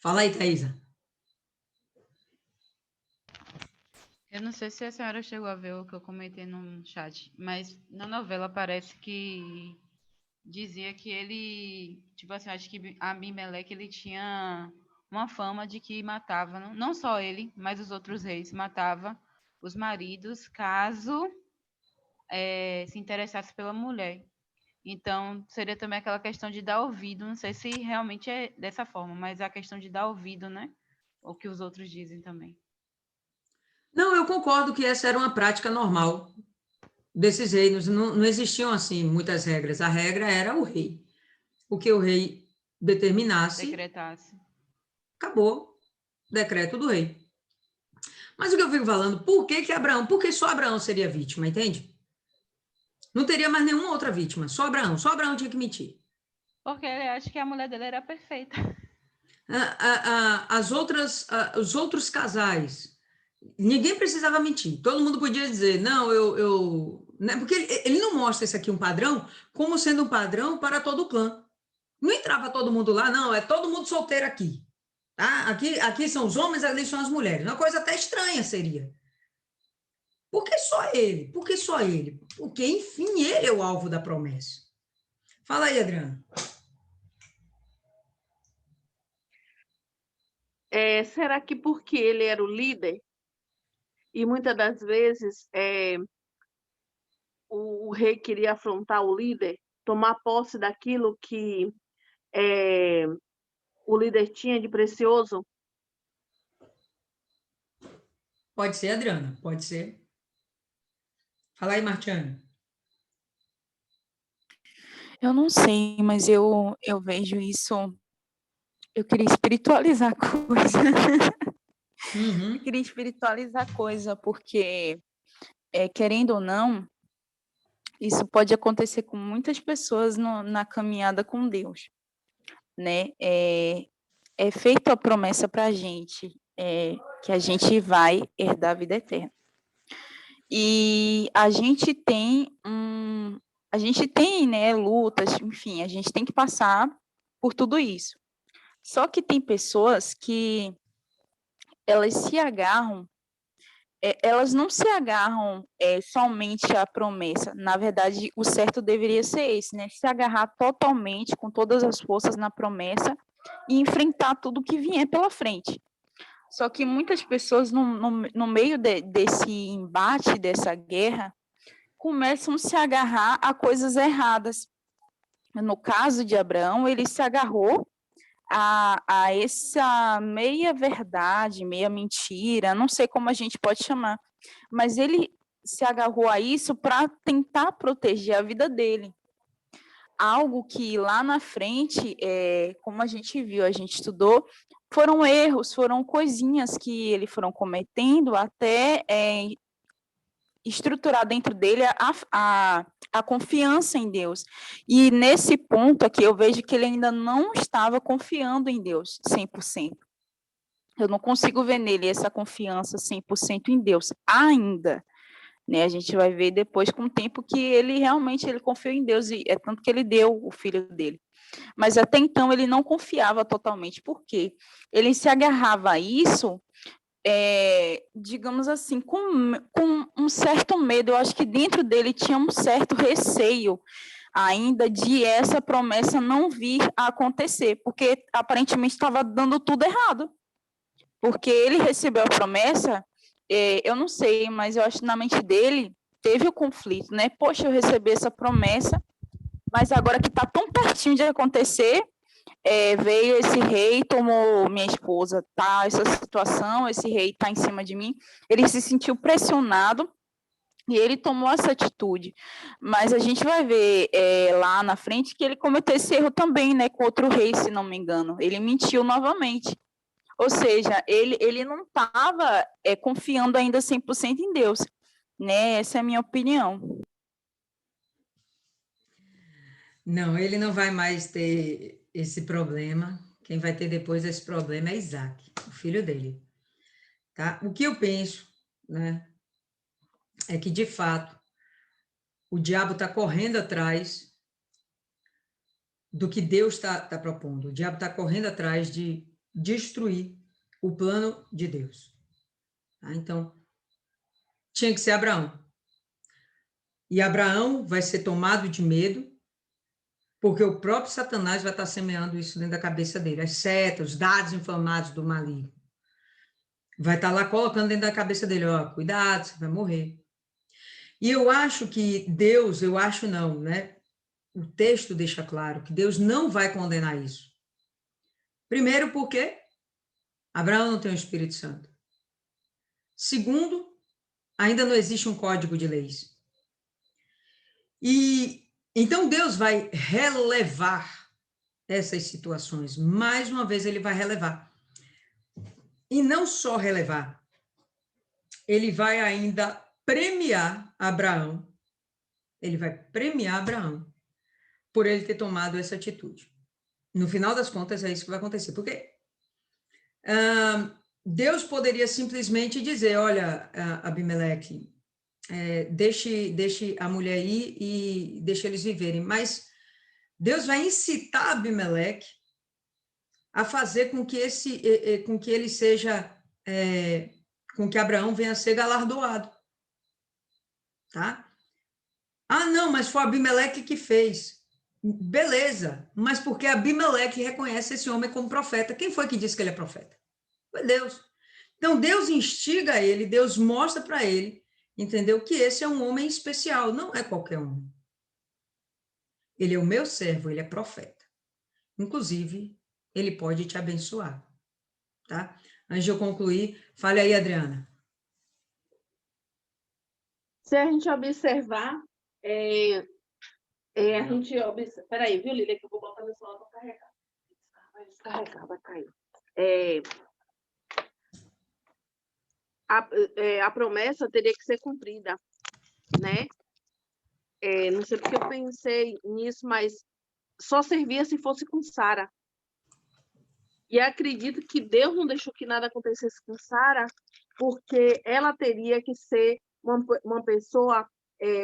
Fala aí, Thaisa. Eu não sei se a senhora chegou a ver o que eu comentei no chat, mas na novela parece que dizia que ele, tipo assim, acho que Abimeleque ele tinha uma fama de que matava, não só ele, mas os outros reis, matava os maridos caso se interessasse pela mulher. Então, seria também aquela questão de dar ouvido, não sei se realmente é dessa forma, mas a questão de dar ouvido, né? O que os outros dizem também. Não, eu concordo que essa era uma prática normal desses reinos. Não existiam, assim, muitas regras. A regra era o rei. O que o rei determinasse, Decretasse. acabou. Decreto do rei. Mas o que eu fico falando, por que Abraão? Por que só Abraão seria vítima, entende? Não teria mais nenhuma outra vítima, só Abraão tinha que mentir. Porque ele acha que a mulher dele era perfeita. Os outros casais, ninguém precisava mentir, todo mundo podia dizer, não, né? Porque ele não mostra esse aqui um padrão como sendo um padrão para todo o clã. Não entrava todo mundo lá, não, é todo mundo solteiro aqui. Tá? Aqui são os homens, ali são as mulheres. Uma coisa até estranha seria. Por que só ele? Por que só ele? Porque, enfim, ele é o alvo da promessa. Fala aí, Adriana. Será que porque ele era o líder, e muitas das vezes o rei queria afrontar o líder, tomar posse daquilo que o líder tinha de precioso? Pode ser, Adriana, pode ser. Fala aí, Martiane. Eu não sei, mas eu vejo isso. Eu queria espiritualizar a coisa. Eu Uhum. queria espiritualizar a coisa, porque, querendo ou não, isso pode acontecer com muitas pessoas na caminhada com Deus, né? É feita a promessa para a gente, que a gente vai herdar a vida eterna. E a gente tem, né, lutas, enfim, a gente tem que passar por tudo isso. Só que tem pessoas que elas se agarram, elas não se agarram somente à promessa. Na verdade, o certo deveria ser esse, né? Se agarrar totalmente, com todas as forças na promessa e enfrentar tudo que vier pela frente. Só que muitas pessoas, no meio desse embate, dessa guerra, começam a se agarrar a coisas erradas. No caso de Abraão, ele se agarrou a essa meia verdade, meia mentira, não sei como a gente pode chamar, mas ele se agarrou a isso para tentar proteger a vida dele. Algo que lá na frente, como a gente viu, a gente estudou, foram erros, foram coisinhas que ele foram cometendo até estruturar dentro dele a confiança em Deus. E nesse ponto aqui, eu vejo que ele ainda não estava confiando em Deus 100%. Eu não consigo ver nele essa confiança 100% em Deus ainda. Né? A gente vai ver depois, com o tempo, que ele realmente confiou em Deus, e é tanto que ele deu o filho dele. Mas até então ele não confiava totalmente. Por quê? Ele se agarrava a isso, digamos assim, com um certo medo. Eu acho que dentro dele tinha um certo receio ainda de essa promessa não vir a acontecer, porque aparentemente estava dando tudo errado. Porque ele recebeu a promessa, eu não sei, mas eu acho que na mente dele teve o conflito, né? Poxa, eu recebi essa promessa, mas agora que está tão pertinho de acontecer, veio esse rei, tomou minha esposa, tá? Essa situação, esse rei está em cima de mim. Ele se sentiu pressionado e ele tomou essa atitude. Mas a gente vai ver lá na frente que ele cometeu esse erro também, né? Com outro rei, se não me engano. Ele mentiu novamente. Ou seja, ele não estava confiando ainda 100% em Deus. Né? Essa é a minha opinião. Não, ele não vai mais ter esse problema. Quem vai ter depois esse problema é Isaac, o filho dele. Tá? O que eu penso, né, é que, de fato, o diabo está correndo atrás do que Deus está propondo. O diabo está correndo atrás de destruir o plano de Deus. Tá? Então, tinha que ser Abraão. E Abraão vai ser tomado de medo, porque o próprio Satanás vai estar semeando isso dentro da cabeça dele, as setas, os dados inflamados do maligno. Vai estar lá colocando dentro da cabeça dele, ó, cuidado, você vai morrer. E eu acho que Deus, eu acho não, né? O texto deixa claro que Deus não vai condenar isso. Primeiro, porque Abraão não tem o Espírito Santo. Segundo, ainda não existe um código de leis. E então Deus vai relevar essas situações. Mais uma vez ele vai relevar. E não só relevar, ele vai ainda premiar Abraão. Ele vai premiar Abraão por ele ter tomado essa atitude. No final das contas, é isso que vai acontecer. Porque Deus poderia simplesmente dizer, olha, Abimeleque, deixe a mulher ir e deixe eles viverem. Mas Deus vai incitar Abimeleque a fazer com que ele seja, com que Abraão venha a ser galardoado. Tá? Ah, não, mas foi Abimeleque que fez. Beleza, mas porque Abimeleque reconhece esse homem como profeta. Quem foi que disse que ele é profeta? Foi Deus. Então, Deus instiga ele, Deus mostra para ele, entendeu? Que esse é um homem especial, não é qualquer um. Ele é o meu servo, ele é profeta. Inclusive, ele pode te abençoar, tá? Antes de eu concluir, fale aí, Adriana. Se a gente observar, A gente observa... Peraí, viu, Lília, que eu vou botar no celular para carregar. Vai descarregar, vai cair. A promessa teria que ser cumprida, né? Não sei porque eu pensei nisso, mas só servia se fosse com Sara. E acredito que Deus não deixou que nada acontecesse com Sara, porque ela teria que ser uma pessoa,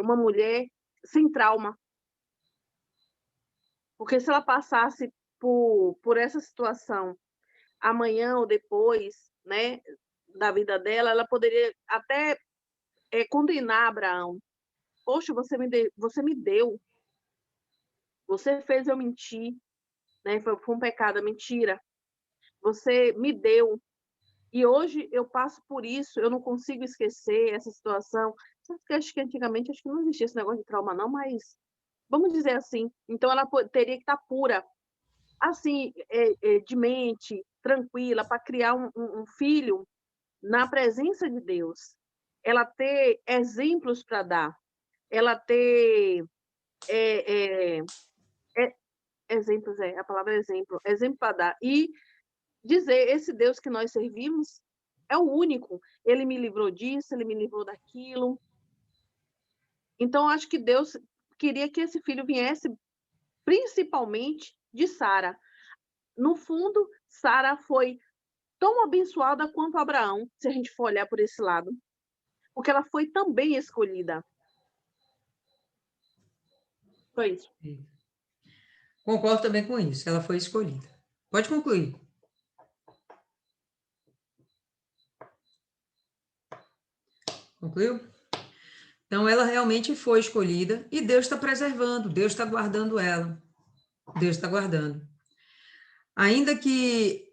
uma mulher sem trauma. Porque se ela passasse por essa situação amanhã ou depois, né, da vida dela, ela poderia até condenar Abraão. Poxa, você me deu, você fez eu mentir, né? Foi um pecado, a mentira. Você me deu. E hoje eu passo por isso, eu não consigo esquecer essa situação. Acho que antigamente acho que não existia esse negócio de trauma, não, mas vamos dizer assim. Então ela teria que estar pura, assim, de mente, tranquila, para criar um filho na presença de Deus. Ela ter exemplos para dar, ela ter exemplos, a palavra exemplo para dar. E dizer, esse Deus que nós servimos é o único. Ele me livrou disso, ele me livrou daquilo. Então, acho que Deus queria que esse filho viesse principalmente de Sara. No fundo, Sara foi tão abençoada quanto Abraão, se a gente for olhar por esse lado, porque ela foi também escolhida. Foi isso. Concordo também com isso, ela foi escolhida. Pode concluir. Concluiu? Então, ela realmente foi escolhida e Deus está preservando, Deus está guardando ela. Deus está guardando. Ainda que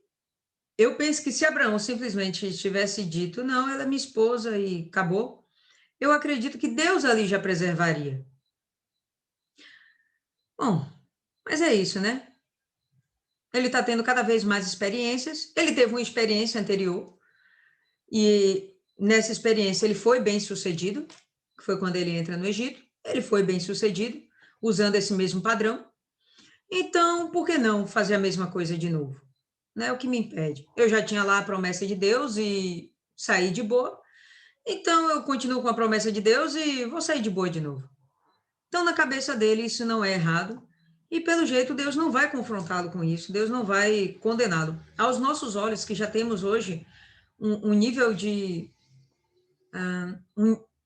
eu penso que se Abraão simplesmente tivesse dito, não, ela é minha esposa e acabou, eu acredito que Deus ali já preservaria. Bom, mas é isso, né? Ele está tendo cada vez mais experiências, ele teve uma experiência anterior, e nessa experiência ele foi bem sucedido, que foi quando ele entra no Egito, ele foi bem sucedido, usando esse mesmo padrão. Então, por que não fazer a mesma coisa de novo? Né? O que me impede? Eu já tinha lá a promessa de Deus e saí de boa, então eu continuo com a promessa de Deus e vou sair de boa de novo. Então, na cabeça dele, isso não é errado, e pelo jeito Deus não vai confrontá-lo com isso, Deus não vai condená-lo. Aos nossos olhos, que já temos hoje um nível de...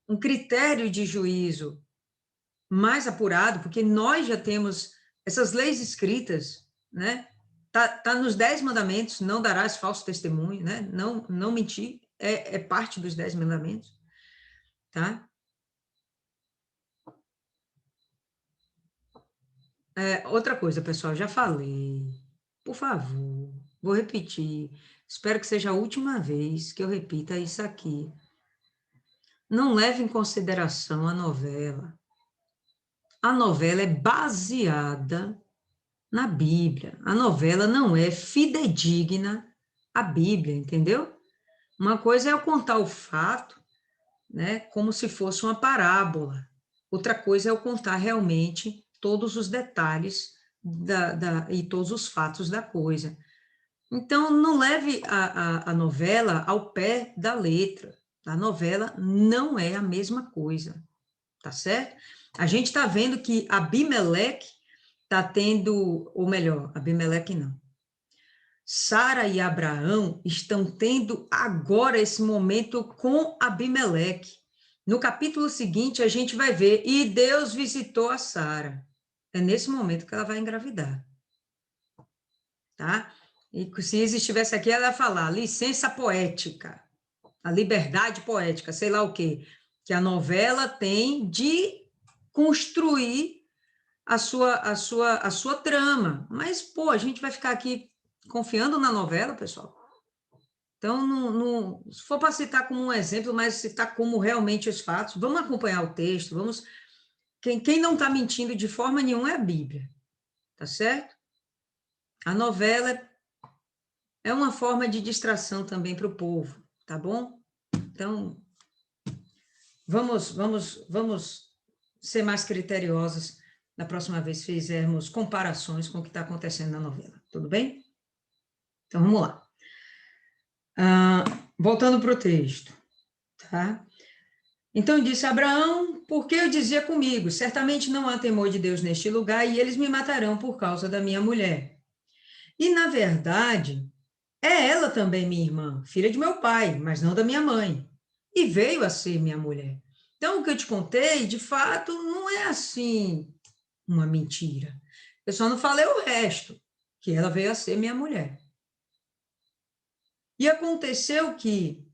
um critério de juízo mais apurado, porque nós já temos essas leis escritas, né? Tá nos 10 mandamentos, não darás falso testemunho, né? Não mentir, é parte dos 10 mandamentos, tá? Outra coisa, pessoal, já falei, por favor, vou repetir, espero que seja a última vez que eu repita isso aqui. Não leve em consideração a novela. A novela é baseada na Bíblia. A novela não é fidedigna à Bíblia, entendeu? Uma coisa é eu contar o fato, né, como se fosse uma parábola. Outra coisa é eu contar realmente todos os detalhes e todos os fatos da coisa. Então, não leve a novela ao pé da letra. A novela não é a mesma coisa, tá certo? A gente está vendo que Abimeleque está tendo, ou melhor, Abimeleque não. Sara e Abraão estão tendo agora esse momento com Abimeleque. No capítulo seguinte, a gente vai ver, e Deus visitou a Sara. É nesse momento que ela vai engravidar. Tá? E se estivesse aqui, ela ia falar licença poética, a liberdade poética, sei lá o quê, que a novela tem de construir a sua trama. Mas, pô, a gente vai ficar aqui confiando na novela, pessoal? Então, se for para citar como um exemplo, mas citar como realmente os fatos, vamos acompanhar o texto, vamos... Quem não está mentindo de forma nenhuma é a Bíblia, tá certo? A novela é uma forma de distração também para o povo, tá bom? Então, vamos ser mais criteriosos da próxima vez fizermos comparações com o que está acontecendo na novela. Tudo bem? Então, vamos lá. Voltando para o texto, tá? Então disse Abraão, porque eu dizia comigo, certamente não há temor de Deus neste lugar e eles me matarão por causa da minha mulher. E, na verdade, é ela também minha irmã, filha de meu pai, mas não da minha mãe. E veio a ser minha mulher. Então, o que eu te contei, de fato, não é assim uma mentira. Eu só não falei o resto, que ela veio a ser minha mulher. E aconteceu que,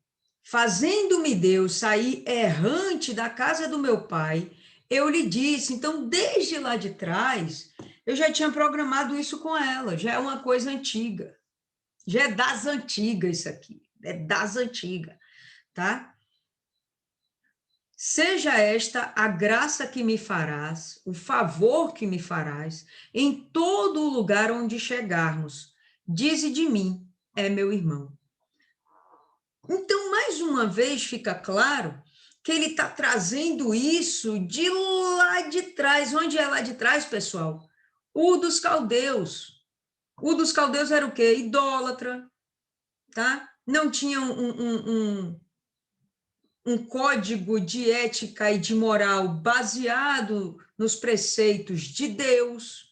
fazendo-me Deus sair errante da casa do meu pai, eu lhe disse, então, desde lá de trás, eu já tinha programado isso com ela, já é uma coisa antiga, já é das antigas isso aqui, é das antigas, tá? Seja esta a graça que me farás, o favor que me farás, em todo o lugar onde chegarmos, dize de mim, é meu irmão. Então, mais uma vez, fica claro que ele está trazendo isso de lá de trás. Onde é lá de trás, pessoal? O dos caldeus. O dos caldeus era o quê? Idólatra, tá? Não tinha um código de ética e de moral baseado nos preceitos de Deus,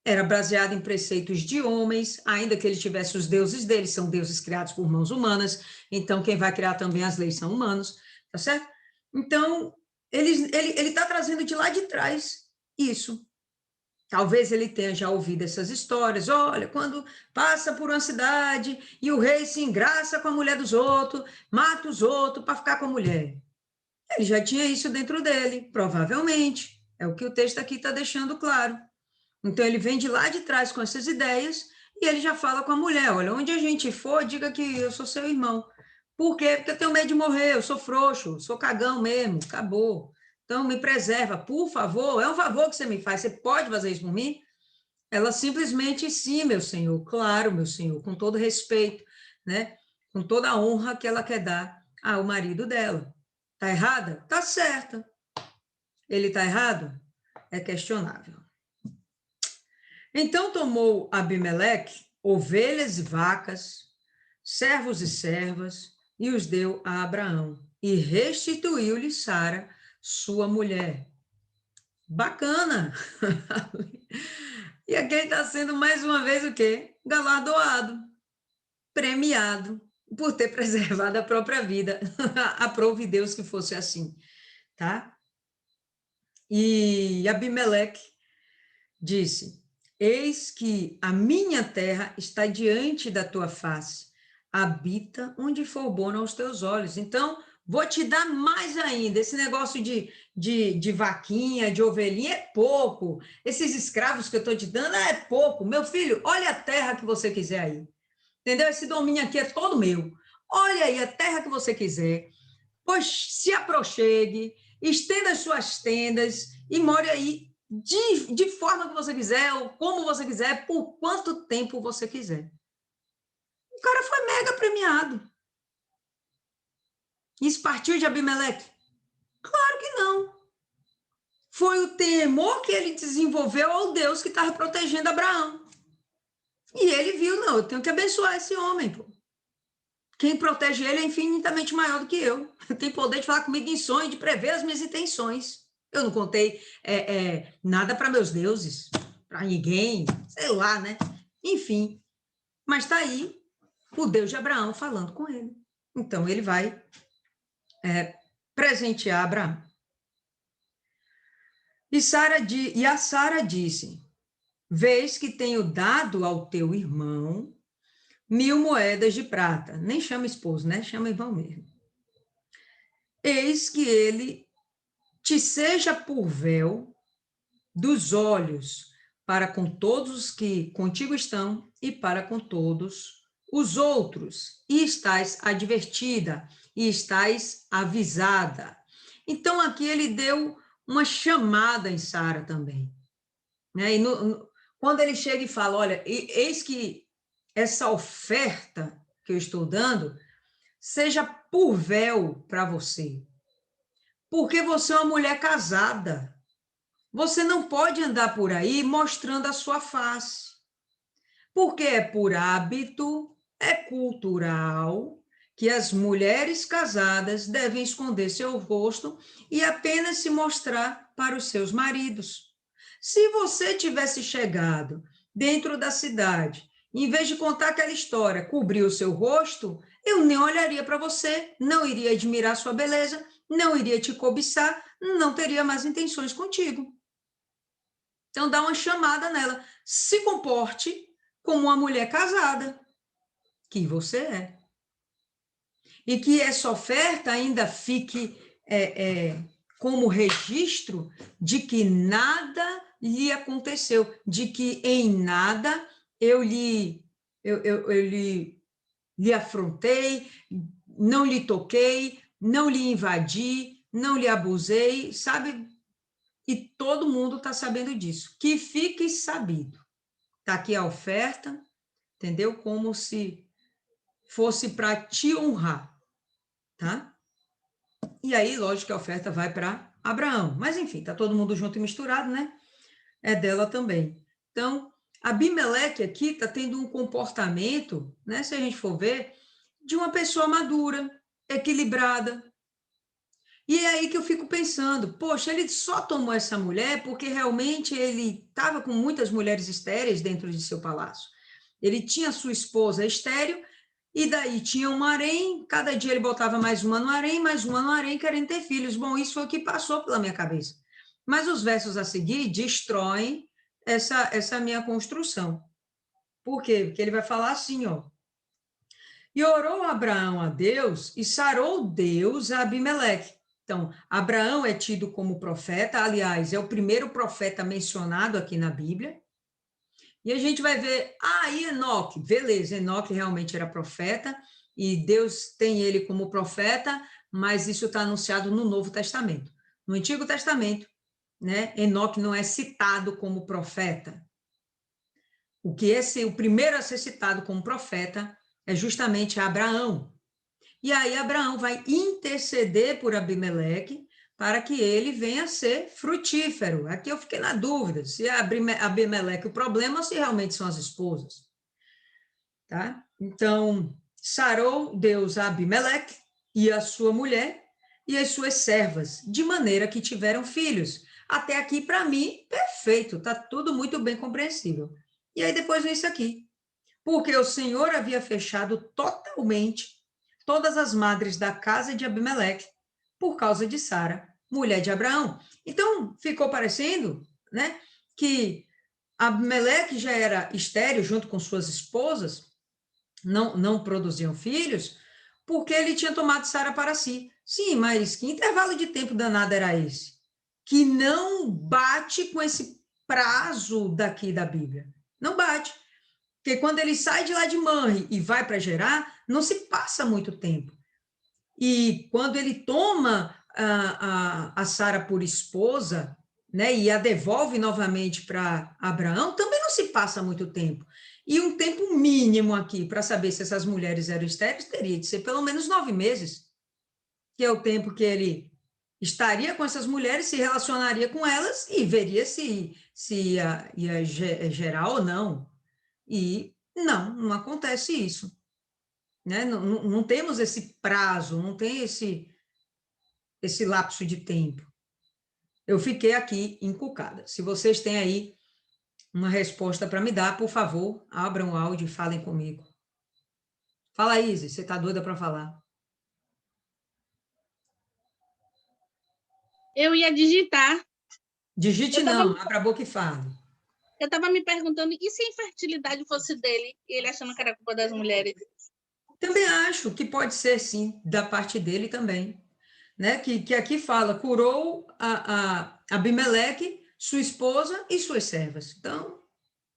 era baseado em preceitos de homens, ainda que ele tivesse os deuses dele, são deuses criados por mãos humanas, então quem vai criar também as leis são humanos, tá certo? Então, ele está trazendo de lá de trás isso. Talvez ele tenha já ouvido essas histórias, olha, quando passa por uma cidade e o rei se engraça com a mulher dos outros, mata os outros para ficar com a mulher. Ele já tinha isso dentro dele, provavelmente, é o que o texto aqui está deixando claro. Então, ele vem de lá de trás com essas ideias e ele já fala com a mulher, olha, onde a gente for, diga que eu sou seu irmão. Por quê? Porque eu tenho medo de morrer, eu sou frouxo, sou cagão mesmo, acabou. Então, me preserva, por favor, é um favor que você me faz, você pode fazer isso por mim? Ela simplesmente, sim, meu senhor, claro, meu senhor, com todo respeito, né? Com toda a honra que ela quer dar ao marido dela. Está errada? Está certa. Ele está errado? É questionável. Então tomou Abimeleque ovelhas e vacas, servos e servas, e os deu a Abraão, e restituiu-lhe Sara, sua mulher. Bacana! E aqui ele está sendo mais uma vez o quê? Galardoado, premiado, por ter preservado a própria vida. Aprove Deus que fosse assim, tá? E Abimeleque disse, eis que a minha terra está diante da tua face, habita onde for bom aos teus olhos. Então, vou te dar mais ainda, esse negócio de vaquinha, de ovelhinha é pouco, esses escravos que eu estou te dando é pouco. Meu filho, olha a terra que você quiser aí, entendeu? Esse domínio aqui é todo meu. Olha aí a terra que você quiser, pois se aproxegue, estenda as suas tendas e more aí de forma que você quiser, ou como você quiser, por quanto tempo você quiser. O cara foi mega premiado. Isso partiu de Abimeleque? Claro que não. Foi o temor que ele desenvolveu ao Deus que estava protegendo Abraão. E ele viu, não, eu tenho que abençoar esse homem, pô. Quem protege ele é infinitamente maior do que eu. Tem poder de falar comigo em sonho, de prever as minhas intenções. Eu não contei nada para meus deuses, para ninguém, sei lá, né? Enfim, mas está aí o Deus de Abraão falando com ele. Então, ele vai presentear Abraão. E a Sara disse, vês que tenho dado ao teu irmão 1.000 moedas de prata. Nem chama esposo, né? Chama irmão mesmo. Eis que ele te seja por véu dos olhos para com todos os que contigo estão e para com todos os outros. E estás advertida, e estás avisada. Então, aqui ele deu uma chamada em Sara também. Né? E quando ele chega e fala, olha, eis que essa oferta que eu estou dando seja por véu para você. Porque você é uma mulher casada. Você não pode andar por aí mostrando a sua face, porque é por hábito, é cultural, que as mulheres casadas devem esconder seu rosto e apenas se mostrar para os seus maridos. Se você tivesse chegado dentro da cidade, em vez de contar aquela história, cobrir o seu rosto, eu nem olharia para você, não iria admirar sua beleza, não iria te cobiçar, não teria mais intenções contigo. Então, dá uma chamada nela. Se comporte como uma mulher casada, que você é. E que essa oferta ainda fique como registro de que nada lhe aconteceu, de que em nada eu lhe afrontei, não lhe toquei, não lhe invadi, não lhe abusei, sabe? E todo mundo está sabendo disso. Que fique sabido. Está aqui a oferta, entendeu? Como se fosse para te honrar, tá? E aí, lógico que a oferta vai para Abraão. Mas, enfim, está todo mundo junto e misturado, né? É dela também. Então, Abimeleque aqui está tendo um comportamento, né? Se a gente for ver, de uma pessoa madura, equilibrada. E é aí que eu fico pensando, poxa, ele só tomou essa mulher porque realmente ele estava com muitas mulheres estéreis dentro de seu palácio. Ele tinha sua esposa estéril, e daí tinha um harém, cada dia ele botava mais uma no harém, querendo ter filhos. Bom, isso foi o que passou pela minha cabeça. Mas os versos a seguir destroem essa minha construção. Por quê? Porque ele vai falar assim, ó. E orou Abraão a Deus, e sarou Deus a Abimeleque. Então, Abraão é tido como profeta, aliás, é o primeiro profeta mencionado aqui na Bíblia. E a gente vai ver, e Enoque, beleza, Enoque realmente era profeta, e Deus tem ele como profeta, mas isso está anunciado no Novo Testamento. No Antigo Testamento, né, Enoque não é citado como profeta. O que o primeiro a ser citado como profeta é justamente Abraão. E aí Abraão vai interceder por Abimeleque para que ele venha a ser frutífero. Aqui eu fiquei na dúvida se é Abimeleque o problema ou se realmente são as esposas. Tá? Então, sarou Deus a Abimeleque e a sua mulher e as suas servas, de maneira que tiveram filhos. Até aqui, para mim, perfeito, está tudo muito bem compreensível. E aí depois vem isso aqui. Porque o Senhor havia fechado totalmente todas as madres da casa de Abimeleque por causa de Sara, mulher de Abraão. Então, ficou parecendo, né, que Abimeleque já era estéril junto com suas esposas, não produziam filhos, porque ele tinha tomado Sara para si. Sim, mas que intervalo de tempo danado era esse? Que não bate com esse prazo daqui da Bíblia. Não bate. Porque quando ele sai de lá de Manre e vai para Gerar, não se passa muito tempo. E quando ele toma a Sara por esposa, né, e a devolve novamente para Abraão, também não se passa muito tempo. E um tempo mínimo aqui para saber se essas mulheres eram estéreis teria de ser pelo menos 9 meses, que é o tempo que ele estaria com essas mulheres, se relacionaria com elas e veria se ia gerar ou não. E não acontece isso. Né? Não temos esse prazo, não tem esse lapso de tempo. Eu fiquei aqui encucada. Se vocês têm aí uma resposta para me dar, por favor, abram o áudio e falem comigo. Fala, Isis, você está doida para falar? Eu ia digitar. Digite não, abra a boca e fale. Eu estava me perguntando, e se a infertilidade fosse dele, e ele achando que era culpa das mulheres? Também acho que pode ser, sim, da parte dele também. Né? Que aqui fala, curou a Abimeleque, sua esposa e suas servas. Então,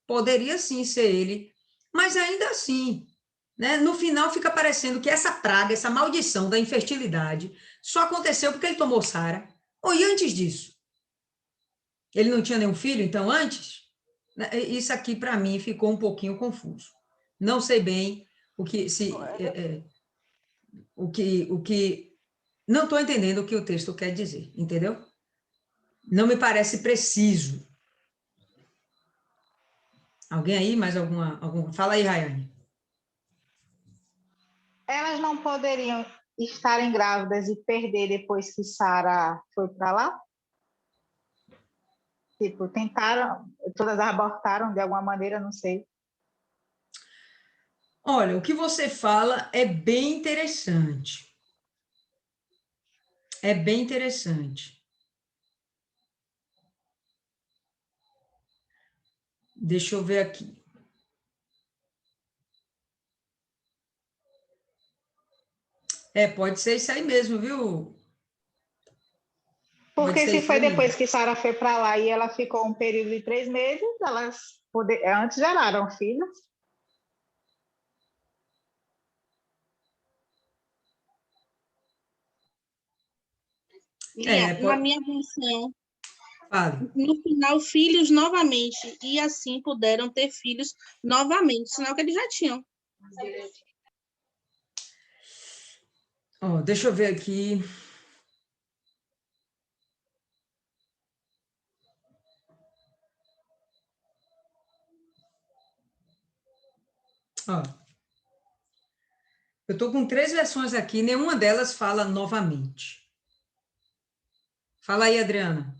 poderia sim ser ele. Mas ainda assim, né? No final fica parecendo que essa praga, essa maldição da infertilidade, só aconteceu porque ele tomou Sara. Ou e antes disso? Ele não tinha nenhum filho, então, antes? Isso aqui, para mim, ficou um pouquinho confuso. Não sei bem o que... o que não estou entendendo o que o texto quer dizer, entendeu? Não me parece preciso. Alguém aí, mais alguma? Fala aí, Rayane. Elas não poderiam estarem grávidas e perder depois que Sara foi para lá? Tipo, tentaram, todas abortaram de alguma maneira, não sei. Olha, o que você fala é bem interessante. É bem interessante. Deixa eu ver aqui. Pode ser isso aí mesmo, viu? Pode Porque ser se isso foi aí mesmo. depois que Sara foi para lá e ela ficou um período de 3 meses, elas antes geraram filhos. Na minha visão, Fale. no final, filhos novamente, e assim puderam ter filhos novamente, sinal que eles já tinham. Ó, deixa eu ver aqui. Ó, eu estou com 3 versões aqui, nenhuma delas fala novamente. Fala aí, Adriana.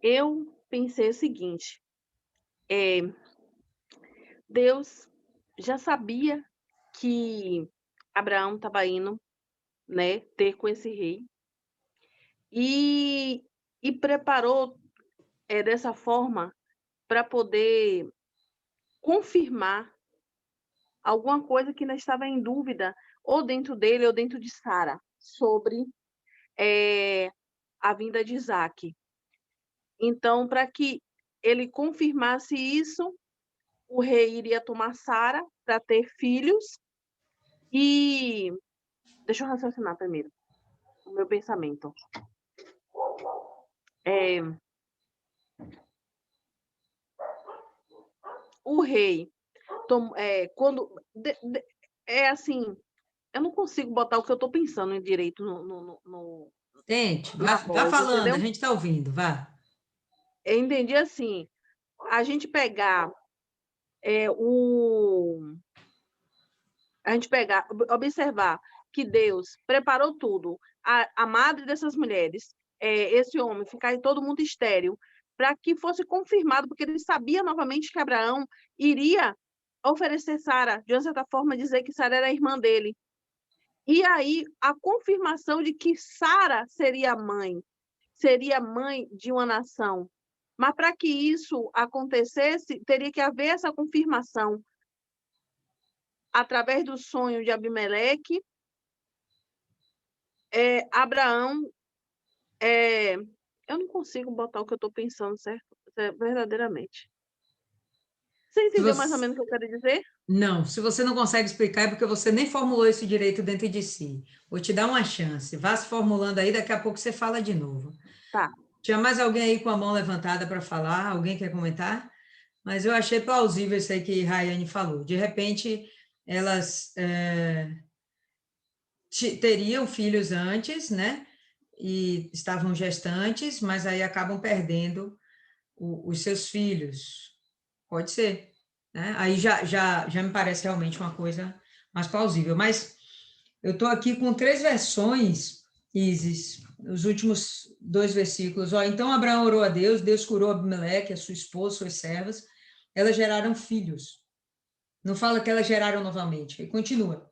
Eu pensei o seguinte, Deus já sabia que Abraão estava indo, né, ter com esse rei, e preparou dessa forma para poder confirmar alguma coisa que ainda estava em dúvida, ou dentro dele ou dentro de Sara, sobre a vinda de Isaac. Então, para que ele confirmasse isso, o rei iria tomar Sara para ter filhos. E deixa eu raciocinar primeiro o meu pensamento. O rei, quando é assim, eu não consigo botar o que eu estou pensando direito Tente, na vá voz, falando, a entendeu? gente está ouvindo, vá. Eu entendi assim, a gente pegar observar que Deus preparou tudo, a madre dessas mulheres, esse homem, ficar todo mundo estéril, para que fosse confirmado, porque ele sabia novamente que Abraão iria oferecer Sara, de uma certa forma, dizer que Sara era a irmã dele. E aí, a confirmação de que Sara seria mãe de uma nação. Mas para que isso acontecesse, teria que haver essa confirmação através do sonho de Abimeleque. Abraão, eu não consigo botar o que eu estou pensando, certo? Verdadeiramente. Você Se entendeu mais ou você... menos o que eu quero dizer? Não, se você não consegue explicar é porque você nem formulou isso direito dentro de si. Vou te dar uma chance. Vá se formulando aí, daqui a pouco você fala de novo. Tá. Tinha mais alguém aí com a mão levantada para falar? Alguém quer comentar? Mas eu achei plausível isso aí que Rayane falou. De repente, elas teriam filhos antes, né? E estavam gestantes, mas aí acabam perdendo os seus filhos. Pode ser, né? Aí já me parece realmente uma coisa mais plausível. Mas eu estou aqui com 3 versões, Isis, os últimos 2 versículos. Ó, então Abraão orou a Deus, Deus curou Abimeleque, a sua esposa, suas servas, elas geraram filhos. Não fala que elas geraram novamente. E continua.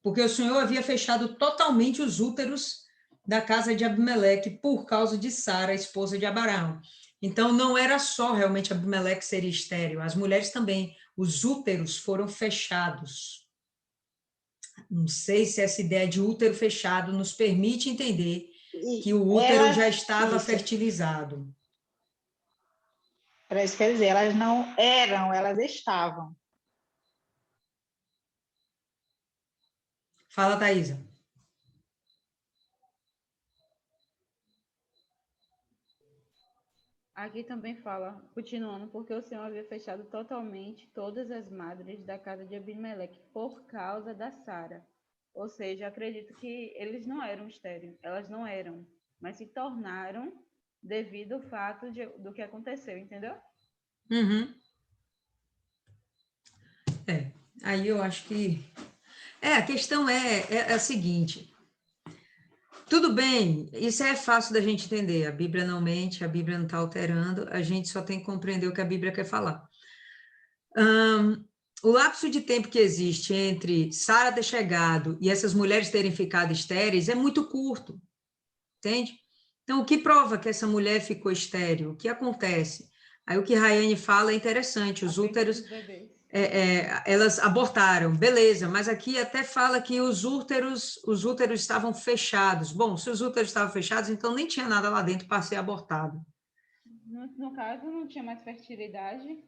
Porque o Senhor havia fechado totalmente os úteros da casa de Abimeleque por causa de Sara, esposa de Abraão. Então, não era só realmente Abimeleque ser estéril, as mulheres também, os úteros foram fechados. Não sei se essa ideia de útero fechado nos permite entender que o útero já estava fertilizado. Para isso quer dizer, elas não eram, elas estavam. Fala, Thaisa. Aqui também fala, continuando, porque o Senhor havia fechado totalmente todas as madres da casa de Abimeleque por causa da Sara, Ou seja, acredito que eles não eram estéreis, elas não eram, mas se tornaram devido ao fato do que aconteceu, entendeu? Uhum. Aí eu acho que... a questão é a seguinte... Tudo bem, isso é fácil da gente entender. A Bíblia não mente, a Bíblia não está alterando, a gente só tem que compreender o que a Bíblia quer falar. O lapso de tempo que existe entre Sara ter chegado e essas mulheres terem ficado estéreis é muito curto, entende? Então, o que prova que essa mulher ficou estéril? O que acontece? Aí o que Rayane fala é interessante, os úteros... elas abortaram, beleza, mas aqui até fala que os úteros estavam fechados. Bom, se os úteros estavam fechados, então nem tinha nada lá dentro para ser abortado. No caso, não tinha mais fertilidade,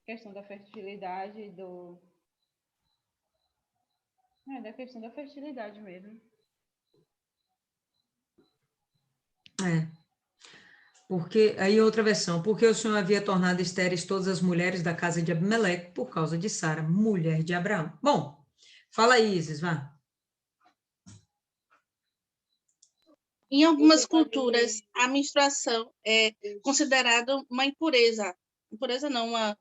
questão da fertilidade, da questão da fertilidade mesmo. Porque, aí outra versão, porque o Senhor havia tornado estéreis todas as mulheres da casa de Abimeleque por causa de Sara, mulher de Abraão. Bom, fala aí, Isis, vá. Em algumas culturas, a menstruação é considerada uma impureza. Impureza não, a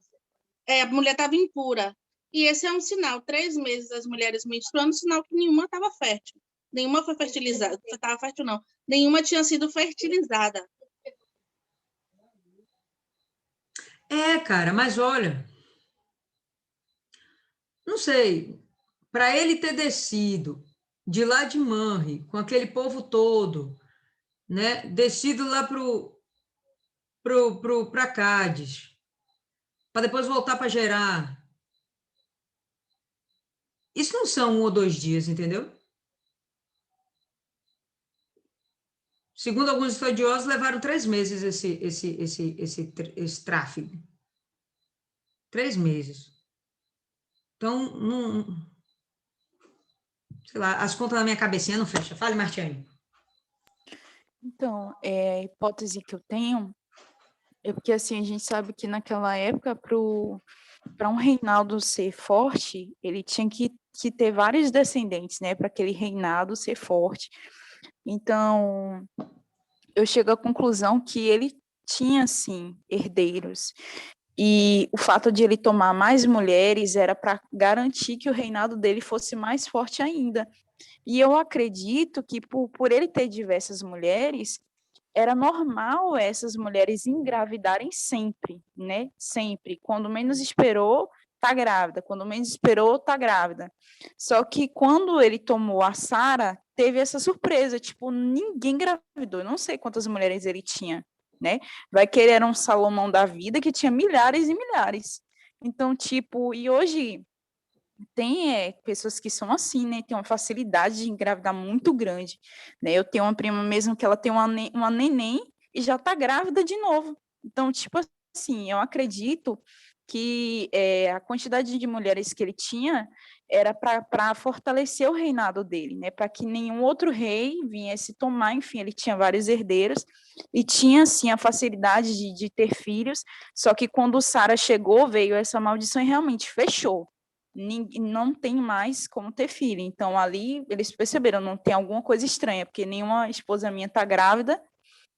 mulher estava impura. E esse é um sinal. 3 meses as mulheres menstruando, sinal que nenhuma estava fértil. Nenhuma foi fertilizada. Estava fértil, não. Nenhuma tinha sido fertilizada. Cara, mas olha, não sei, para ele ter descido de lá de Manre, com aquele povo todo, né, descido lá para Cádiz, para depois voltar para Gerar. Isso não são 1 ou 2 dias, entendeu? Segundo alguns estudiosos, levaram 3 meses esse tráfego. 3 meses. Então, não, sei lá, as contas na minha cabecinha não fecham. Fale, Martiane. Então, a hipótese que eu tenho é porque, assim, a gente sabe que naquela época, para um reinado ser forte, ele tinha que ter vários descendentes, né, para aquele reinado ser forte. Então, eu chego à conclusão que ele tinha, sim, herdeiros. E o fato de ele tomar mais mulheres era para garantir que o reinado dele fosse mais forte ainda. E eu acredito que, por ele ter diversas mulheres, era normal essas mulheres engravidarem sempre, né? Sempre. Quando menos esperou, tá grávida. Quando menos esperou, tá grávida. Só que quando ele tomou a Sara, teve essa surpresa, tipo, ninguém engravidou. Eu não sei quantas mulheres ele tinha, né? Vai querer era um Salomão da vida que tinha milhares e milhares. Então, tipo, e hoje tem pessoas que são assim, né? Tem uma facilidade de engravidar muito grande, né? Eu tenho uma prima mesmo que ela tem uma neném e já tá grávida de novo. Então, tipo assim, eu acredito que a quantidade de mulheres que ele tinha era para fortalecer o reinado dele, né? Para que nenhum outro rei viesse tomar, enfim, ele tinha vários herdeiros e tinha, assim, a facilidade de ter filhos, só que quando Sara chegou, veio essa maldição e realmente fechou, não tem mais como ter filho. Então, ali, eles perceberam, não tem alguma coisa estranha, porque nenhuma esposa minha está grávida,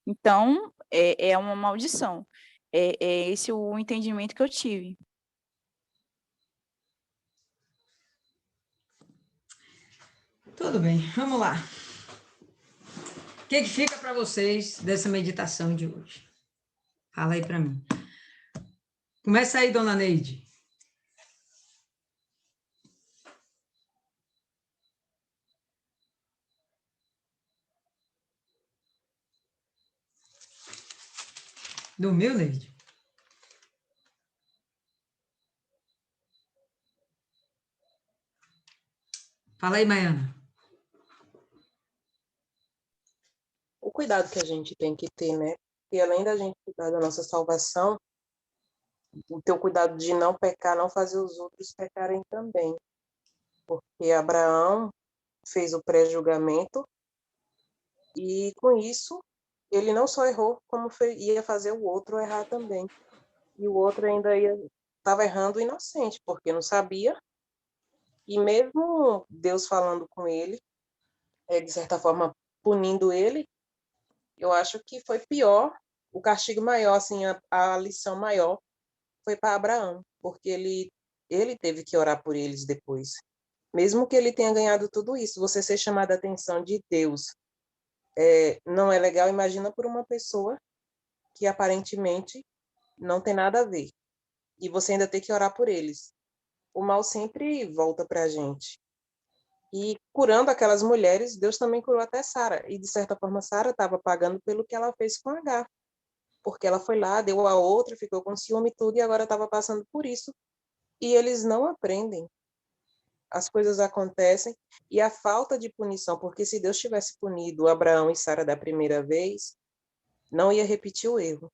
então, é uma maldição. É esse o entendimento que eu tive. Tudo bem, vamos lá. O que fica para vocês dessa meditação de hoje? Fala aí para mim. Começa aí, dona Neide. Dormiu, Neide? Fala aí, Maiana. O cuidado que a gente tem que ter, né? E além da gente cuidar da nossa salvação, o teu cuidado de não pecar, não fazer os outros pecarem também. Porque Abraão fez o pré-julgamento e, com isso, ele não só errou, como ia fazer o outro errar também. E o outro ainda estava errando inocente, porque não sabia E mesmo Deus falando com ele, de certa forma punindo ele, eu acho que foi pior, o castigo maior, assim, a lição maior foi para Abraão, porque ele teve que orar por eles depois. Mesmo que ele tenha ganhado tudo isso, você ser chamado a atenção de Deus não é legal, imagina por uma pessoa que aparentemente não tem nada a ver. E você ainda tem que orar por eles. O mal sempre volta para a gente. E curando aquelas mulheres, Deus também curou até Sara. E, de certa forma, Sara estava pagando pelo que ela fez com Agar. Porque ela foi lá, deu a outra, ficou com ciúme e tudo, e agora estava passando por isso. E eles não aprendem. As coisas acontecem. E a falta de punição, porque se Deus tivesse punido Abraão e Sara da primeira vez, não ia repetir o erro.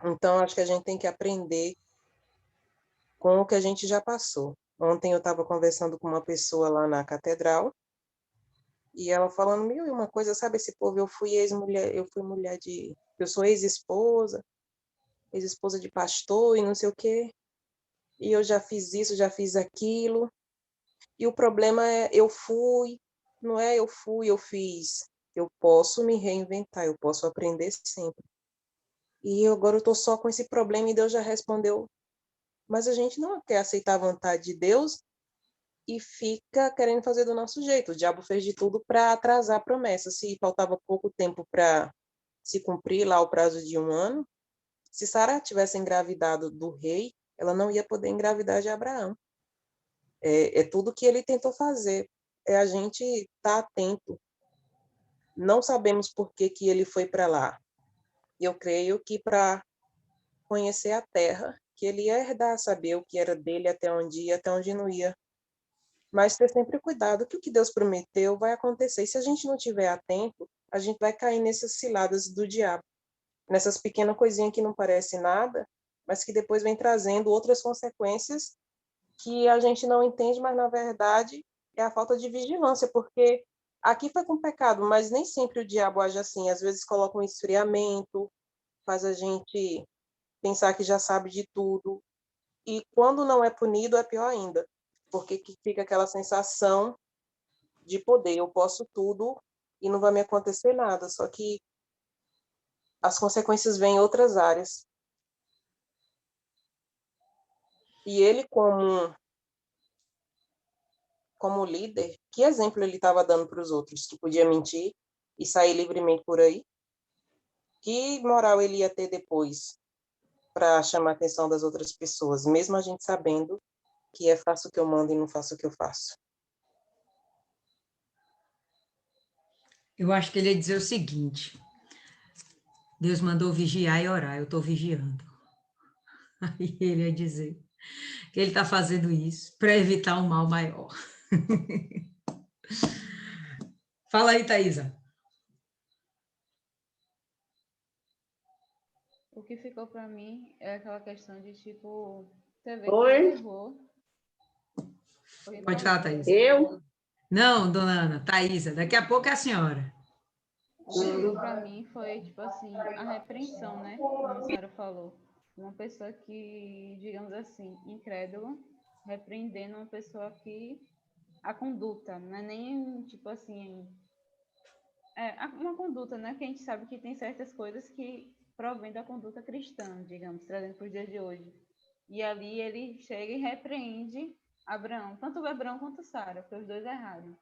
Então, acho que a gente tem que aprender com o que a gente já passou. Ontem eu estava conversando com uma pessoa lá na catedral, e ela falando mil e uma coisa, sabe, esse povo, eu fui eu sou ex-esposa de pastor e não sei o quê, e eu já fiz isso, já fiz aquilo, e o problema é, não é eu fiz, eu posso me reinventar, eu posso aprender sempre. E agora eu estou só com esse problema e Deus já respondeu, mas a gente não quer aceitar a vontade de Deus e fica querendo fazer do nosso jeito. O diabo fez de tudo para atrasar a promessa. Se faltava pouco tempo para se cumprir lá o prazo de 1 ano, se Sara tivesse engravidado do rei, ela não ia poder engravidar de Abraão. É tudo que ele tentou fazer. É a gente estar atento. Não sabemos por que ele foi para lá. Eu creio que para conhecer a terra, que ele ia herdar, saber o que era dele, até onde ia, até onde não ia. Mas ter sempre cuidado que o que Deus prometeu vai acontecer. E se a gente não estiver atento, a gente vai cair nessas ciladas do diabo, nessas pequenas coisinhas que não parecem nada, mas que depois vem trazendo outras consequências que a gente não entende, mas na verdade é a falta de vigilância, porque aqui foi com pecado, mas nem sempre o diabo age assim. Às vezes coloca um esfriamento, faz a gente pensar que já sabe de tudo. E quando não é punido, é pior ainda, porque fica aquela sensação de poder. Eu posso tudo e não vai me acontecer nada, só que as consequências vêm em outras áreas. E ele, como líder, que exemplo ele estava dando para os outros? Que podia mentir e sair livremente por aí? Que moral ele ia ter depois para chamar a atenção das outras pessoas, mesmo a gente sabendo que faço o que eu mando e não faço o que eu faço? Eu acho que ele ia dizer o seguinte: Deus mandou vigiar e orar, eu estou vigiando. Aí ele ia dizer que ele está fazendo isso para evitar um mal maior. Fala aí, Thaisa. O que ficou para mim é aquela questão de, tipo, você vê que Oi? ele errou. Pode falar, Thaisa. Eu? Não, dona Ana, Thaisa, daqui a pouco é a senhora. O que ficou para mim foi, tipo assim, a repreensão, né? Como a senhora falou. Uma pessoa que, digamos assim, incrédula, repreendendo uma pessoa que a conduta, não é nem, tipo assim, uma conduta, né? Que a gente sabe que tem certas coisas que provém da conduta cristã, digamos, trazendo para os dias de hoje. E ali ele chega e repreende Abraão, tanto Abraão quanto Sara, porque os dois erraram.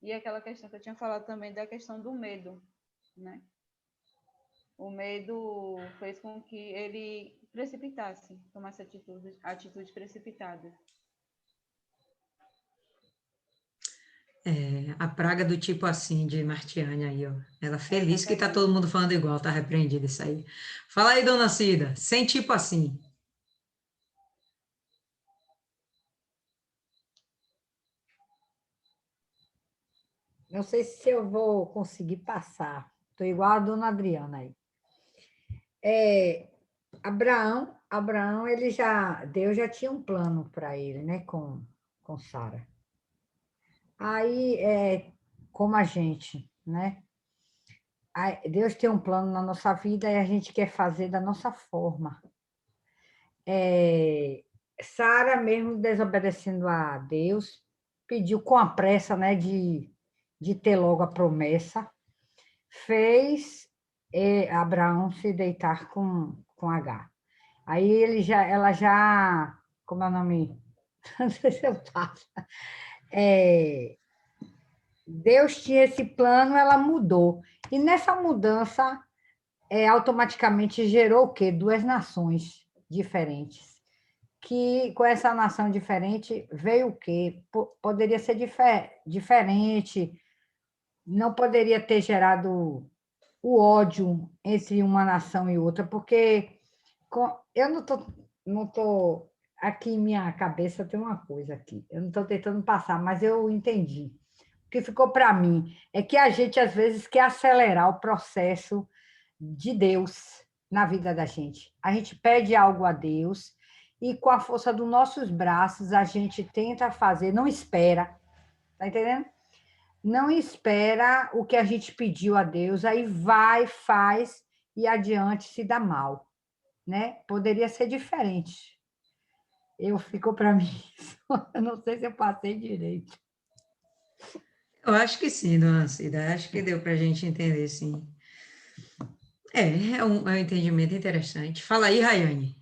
E aquela questão que eu tinha falado também da questão do medo, né? O medo fez com que ele precipitasse, tomasse atitudes precipitadas. A praga do tipo assim, de Martiane aí, ó. Ela feliz que tá todo mundo falando igual, tá repreendido isso aí. Fala aí, dona Cida, sem tipo assim. Não sei se eu vou conseguir passar. Estou igual a dona Adriana aí. Abraão, Deus já tinha um plano para ele, né, com Sara. Aí, como a gente, né? Deus tem um plano na nossa vida e a gente quer fazer da nossa forma. Sara, mesmo desobedecendo a Deus, pediu com a pressa, né, de ter logo a promessa, fez Abraão se deitar com Agar. Aí ela já, como é o nome? Não sei se eu faço. Deus tinha esse plano, ela mudou. E nessa mudança, automaticamente gerou o quê? 2 nações diferentes. Que com essa nação diferente veio o quê? Poderia ser diferente, não poderia ter gerado o ódio entre uma nação e outra, porque eu não tô aqui em minha cabeça tem uma coisa aqui, eu não estou tentando passar, mas eu entendi. O que ficou para mim é que a gente, às vezes, quer acelerar o processo de Deus na vida da gente. A gente pede algo a Deus e, com a força dos nossos braços, a gente tenta fazer, não espera, tá entendendo? Não espera o que a gente pediu a Deus, aí vai, faz e adiante se dá mal, né? Poderia ser diferente. Ficou para mim isso. Eu não sei se eu passei direito. Eu acho que sim, dona Cida, acho que deu para a gente entender, sim. É um entendimento interessante. Fala aí, Rayane.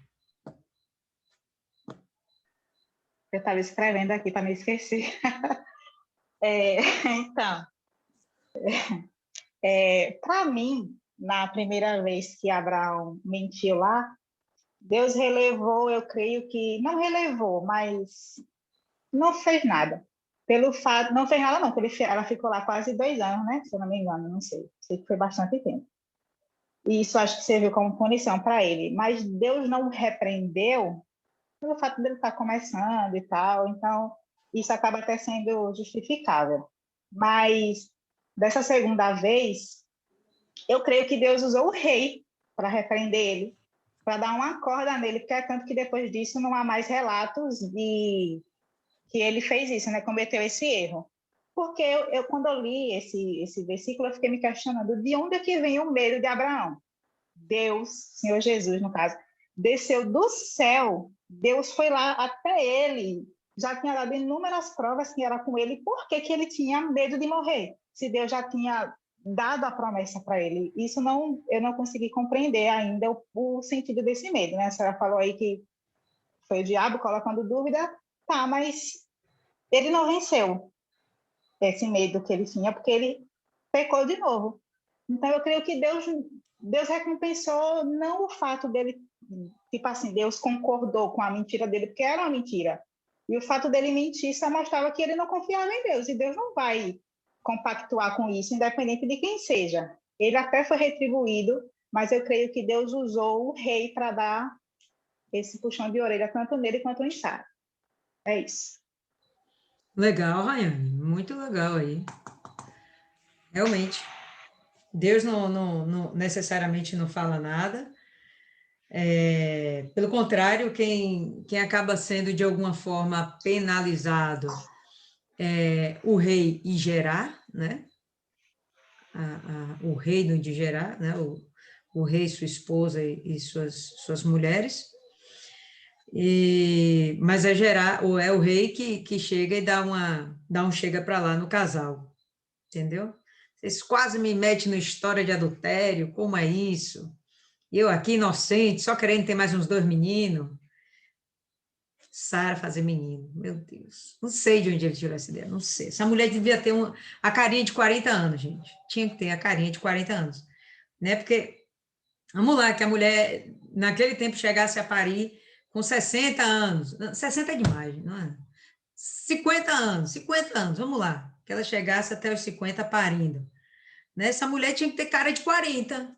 Eu estava escrevendo aqui para não esquecer. Então, para mim, na primeira vez que Abraão mentiu lá, Deus relevou, eu creio que não relevou, mas não fez nada. Pelo fato, não fez nada não, porque ela ficou lá quase 2 anos, né? Se eu não me engano, não sei. Sei que foi bastante tempo. E isso acho que serviu como punição para ele. Mas Deus não repreendeu pelo fato dele estar começando e tal. Então, isso acaba até sendo justificável. Mas, dessa segunda vez, eu creio que Deus usou o rei para repreender ele, para dar uma corda nele, porque é tanto que depois disso não há mais relatos de que ele fez isso, né? Cometeu esse erro. Porque quando eu li esse versículo, eu fiquei me questionando de onde é que vem o medo de Abraão. Deus, Senhor Jesus, no caso, desceu do céu, Deus foi lá até ele, já tinha dado inúmeras provas que era com ele, por que ele tinha medo de morrer? Se Deus já tinha dado a promessa para ele. Isso eu não consegui compreender ainda o sentido desse medo, né? A senhora falou aí que foi o diabo colocando dúvida, tá, mas ele não venceu esse medo que ele tinha, porque ele pecou de novo. Então, eu creio que Deus recompensou não o fato dele, tipo assim, Deus concordou com a mentira dele, porque era uma mentira. E o fato dele mentir só mostrava que ele não confiava em Deus, e Deus não vai compactuar com isso, independente de quem seja. Ele até foi retribuído, mas eu creio que Deus usou o rei para dar esse puxão de orelha, tanto nele quanto em Sara. É isso. Legal, Rayane, muito legal aí. Realmente, Deus não necessariamente não fala nada. Pelo contrário, quem acaba sendo de alguma forma penalizado é o rei e Gerá, né? O reino de Gerá, né? O rei, sua esposa e suas mulheres. Mas é Gerá, ou é o rei que chega e dá um chega para lá no casal, entendeu? Vocês quase me metem na história de adultério, como é isso? Eu aqui inocente, só querendo ter mais uns 2 meninos. Sara fazer menino, meu Deus. Não sei de onde ele tirou essa ideia, não sei. Essa mulher devia ter a carinha de 40 anos, gente. Tinha que ter a carinha de 40 anos. Né? Porque, vamos lá, que a mulher, naquele tempo, chegasse a parir com 60 anos. 60 é demais, não é? 50 anos, vamos lá. Que ela chegasse até os 50 parindo. Né? Essa mulher tinha que ter cara de 40,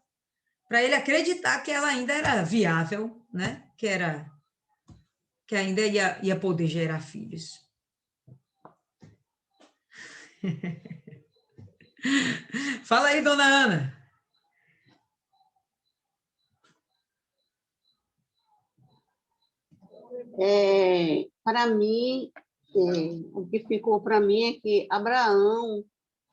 para ele acreditar que ela ainda era viável, né? Que ainda ia poder gerar filhos. Fala aí, dona Ana. Para mim, o que ficou para mim é que Abraão,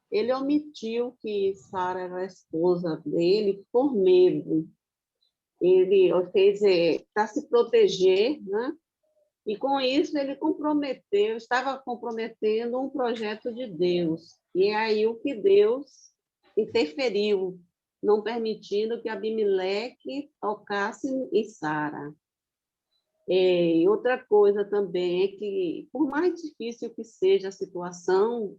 ele omitiu que Sara era a esposa dele por medo. Ele fez para se proteger, né? E com isso ele comprometeu, estava comprometendo um projeto de Deus. E é aí o que Deus interferiu, não permitindo que Abimeleque tocasse em Sara. E outra coisa também é que, por mais difícil que seja a situação,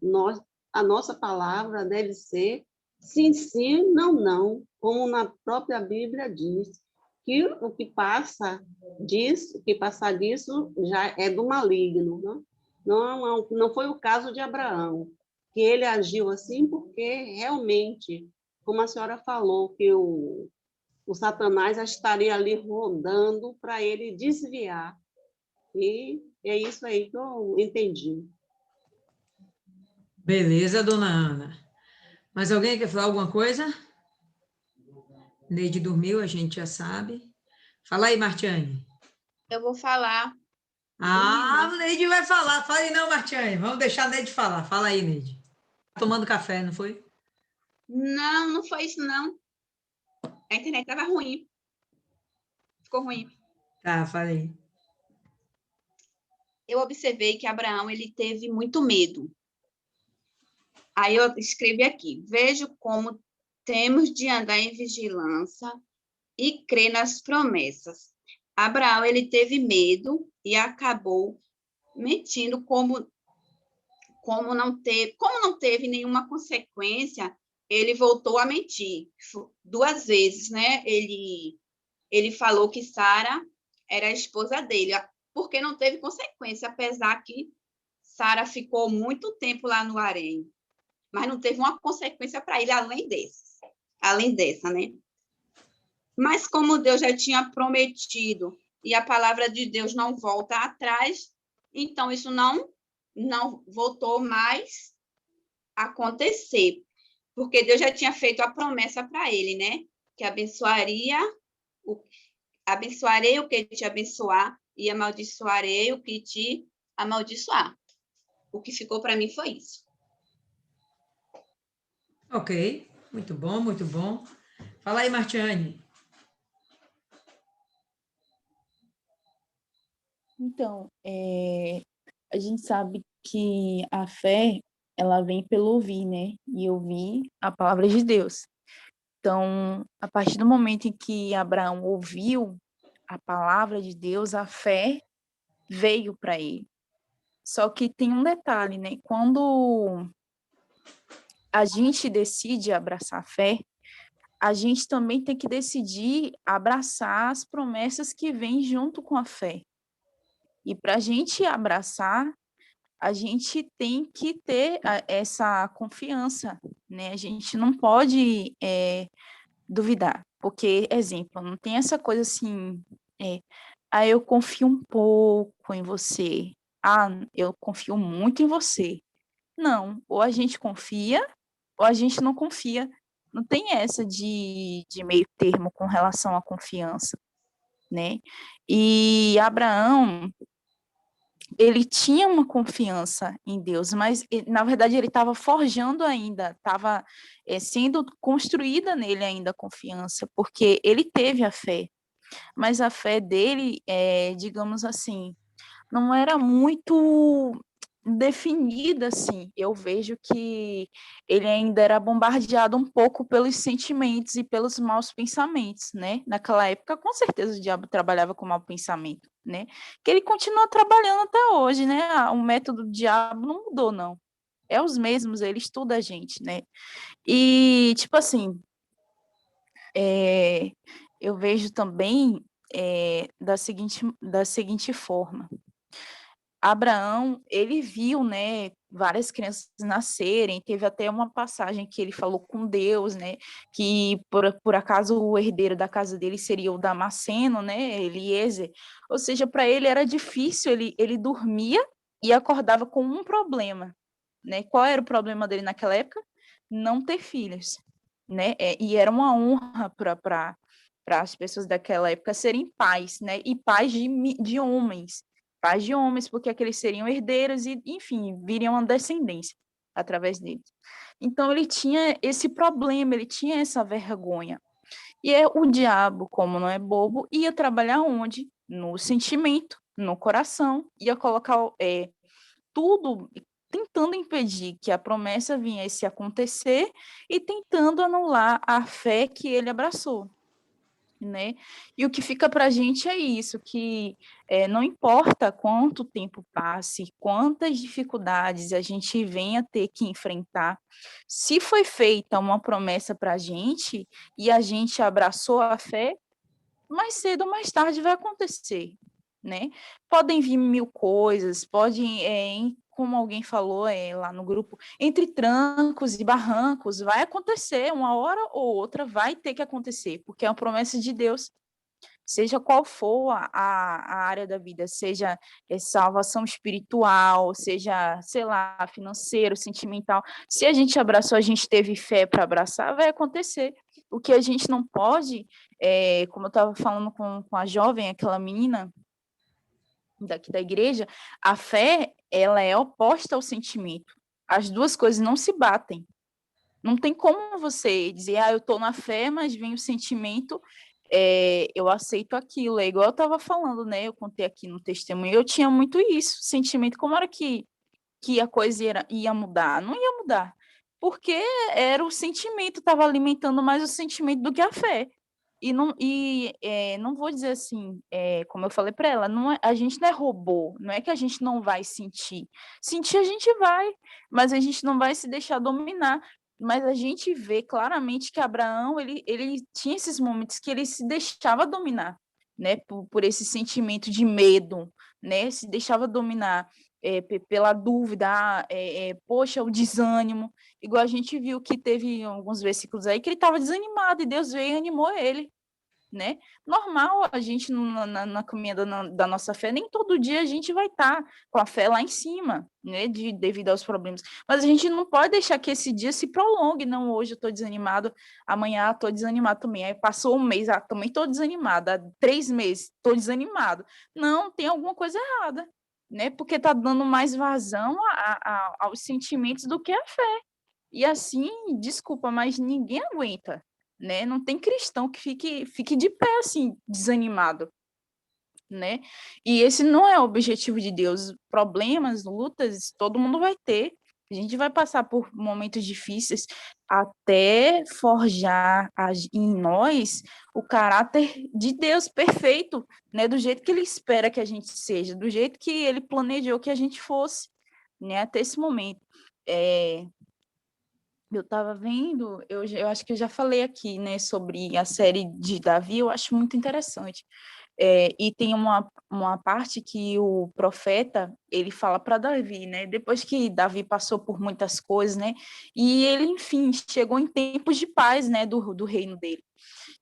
a nossa palavra deve ser sim, sim, não, não, como na própria Bíblia diz, que o que passa disso, o que passar disso já é do maligno. Não foi o caso de Abraão, que ele agiu assim porque realmente, como a senhora falou, que o Satanás estaria ali rondando para ele desviar. E é isso aí que eu entendi. Beleza, dona Ana. Mais alguém quer falar alguma coisa? Neide dormiu, a gente já sabe. Fala aí, Martiane. Eu vou falar. Ah, Neide vai falar. Fala aí não, Martiane. Vamos deixar a Neide falar. Fala aí, Neide. Tomando café, não foi? Não, não foi isso, não. A internet estava ruim. Ficou ruim. Tá, falei. Eu observei que Abraão ele teve muito medo. Aí eu escrevi aqui: vejo como temos de andar em vigilância e crer nas promessas. Abraão ele teve medo e acabou mentindo como não teve nenhuma consequência, ele voltou a mentir 2 vezes, né? Ele falou que Sara era a esposa dele, porque não teve consequência, apesar que Sara ficou muito tempo lá no harém, mas não teve uma consequência para ele além dessa, né? Mas como Deus já tinha prometido e a palavra de Deus não volta atrás, então isso não voltou mais a acontecer, porque Deus já tinha feito a promessa para ele, né? Que abençoarei o que te abençoar e amaldiçoarei o que te amaldiçoar. O que ficou para mim foi isso. Ok, muito bom, muito bom. Fala aí, Martiane. Então, a gente sabe que a fé, ela vem pelo ouvir, né? E ouvir a palavra de Deus. Então, a partir do momento em que Abraão ouviu a palavra de Deus, a fé veio para ele. Só que tem um detalhe, né? Quando a gente decide abraçar a fé, a gente também tem que decidir abraçar as promessas que vêm junto com a fé. E para a gente abraçar, a gente tem que ter essa confiança, né? A gente não pode duvidar, porque, exemplo, não tem essa coisa assim, eu confio um pouco em você, eu confio muito em você. Não, ou a gente confia, ou a gente não confia. Não tem essa de meio termo com relação à confiança, né? E Abraão, ele tinha uma confiança em Deus, mas, na verdade, ele estava forjando ainda, estava sendo construída nele ainda a confiança, porque ele teve a fé, mas a fé dele, digamos assim, não era muito definida, assim. Eu vejo que ele ainda era bombardeado um pouco pelos sentimentos e pelos maus pensamentos, né? Naquela época, com certeza, o diabo trabalhava com mau pensamento, né? Que ele continua trabalhando até hoje, né? O método do diabo não mudou, não. É os mesmos, ele estuda a gente, né? E, tipo assim, eu vejo também da seguinte forma. Abraão, ele viu, né, várias crianças nascerem, teve até uma passagem que ele falou com Deus, né, que por acaso o herdeiro da casa dele seria o Damasceno, né, Eliezer, ou seja, para ele era difícil, ele dormia e acordava com um problema, né, qual era o problema dele naquela época? Não ter filhos, né, e era uma honra para as pessoas daquela época serem pais, né, e pais de homens, porque aqueles seriam herdeiros e, enfim, viriam uma descendência através deles. Então, ele tinha esse problema, ele tinha essa vergonha. E o diabo, como não é bobo, ia trabalhar onde? No sentimento, no coração, ia colocar tudo tentando impedir que a promessa viesse a acontecer e tentando anular a fé que ele abraçou, né? E o que fica para a gente é isso, que não importa quanto tempo passe, quantas dificuldades a gente venha ter que enfrentar, se foi feita uma promessa para a gente e a gente abraçou a fé, mais cedo ou mais tarde vai acontecer, né? Podem vir mil coisas, podem, como alguém falou lá no grupo, entre trancos e barrancos, vai acontecer, uma hora ou outra vai ter que acontecer, porque é uma promessa de Deus, seja qual for a área da vida, seja salvação espiritual, seja, sei lá, financeiro, sentimental, se a gente abraçou, a gente teve fé para abraçar, vai acontecer. O que a gente não pode, como eu estava falando com a jovem, aquela menina daqui da igreja, a fé, ela é oposta ao sentimento. As duas coisas não se batem. Não tem como você dizer, eu estou na fé, mas vem o sentimento, eu aceito aquilo. É igual eu estava falando, né? Eu contei aqui no testemunho, eu tinha muito isso, sentimento. Como era que a coisa ia mudar? Não ia mudar. Porque era o sentimento, estava alimentando mais o sentimento do que a fé. Não vou dizer assim, como eu falei para ela, a gente não é robô, não é que a gente não vai sentir. Sentir a gente vai, mas a gente não vai se deixar dominar. Mas a gente vê claramente que Abraão, ele tinha esses momentos que ele se deixava dominar, né, por esse sentimento de medo, né, se deixava dominar pela dúvida, poxa, o desânimo, igual a gente viu que teve alguns versículos aí que ele estava desanimado e Deus veio e animou ele, né? Normal, a gente na caminhada da nossa fé, nem todo dia a gente vai estar com a fé lá em cima, né? Devido aos problemas. Mas a gente não pode deixar que esse dia se prolongue. Não, hoje eu estou desanimado, amanhã estou desanimado também. Aí passou um mês, também estou desanimada. 3 meses, estou desanimado. Não, tem alguma coisa errada, né? Porque está dando mais vazão aos sentimentos do que a fé. E assim, desculpa, mas ninguém aguenta, né? Não tem cristão que fique de pé assim, desanimado, né? E esse não é o objetivo de Deus. Problemas, lutas, todo mundo vai ter. A gente vai passar por momentos difíceis até forjar em nós o caráter de Deus perfeito, né? Do jeito que Ele espera que a gente seja, do jeito que Ele planejou que a gente fosse, né? Até esse momento. Eu estava vendo, eu acho que eu já falei aqui, né, sobre a série de Davi, eu acho muito interessante. E tem uma parte que o profeta, ele fala para Davi, né, depois que Davi passou por muitas coisas, né, e ele, enfim, chegou em tempos de paz, né, do reino dele.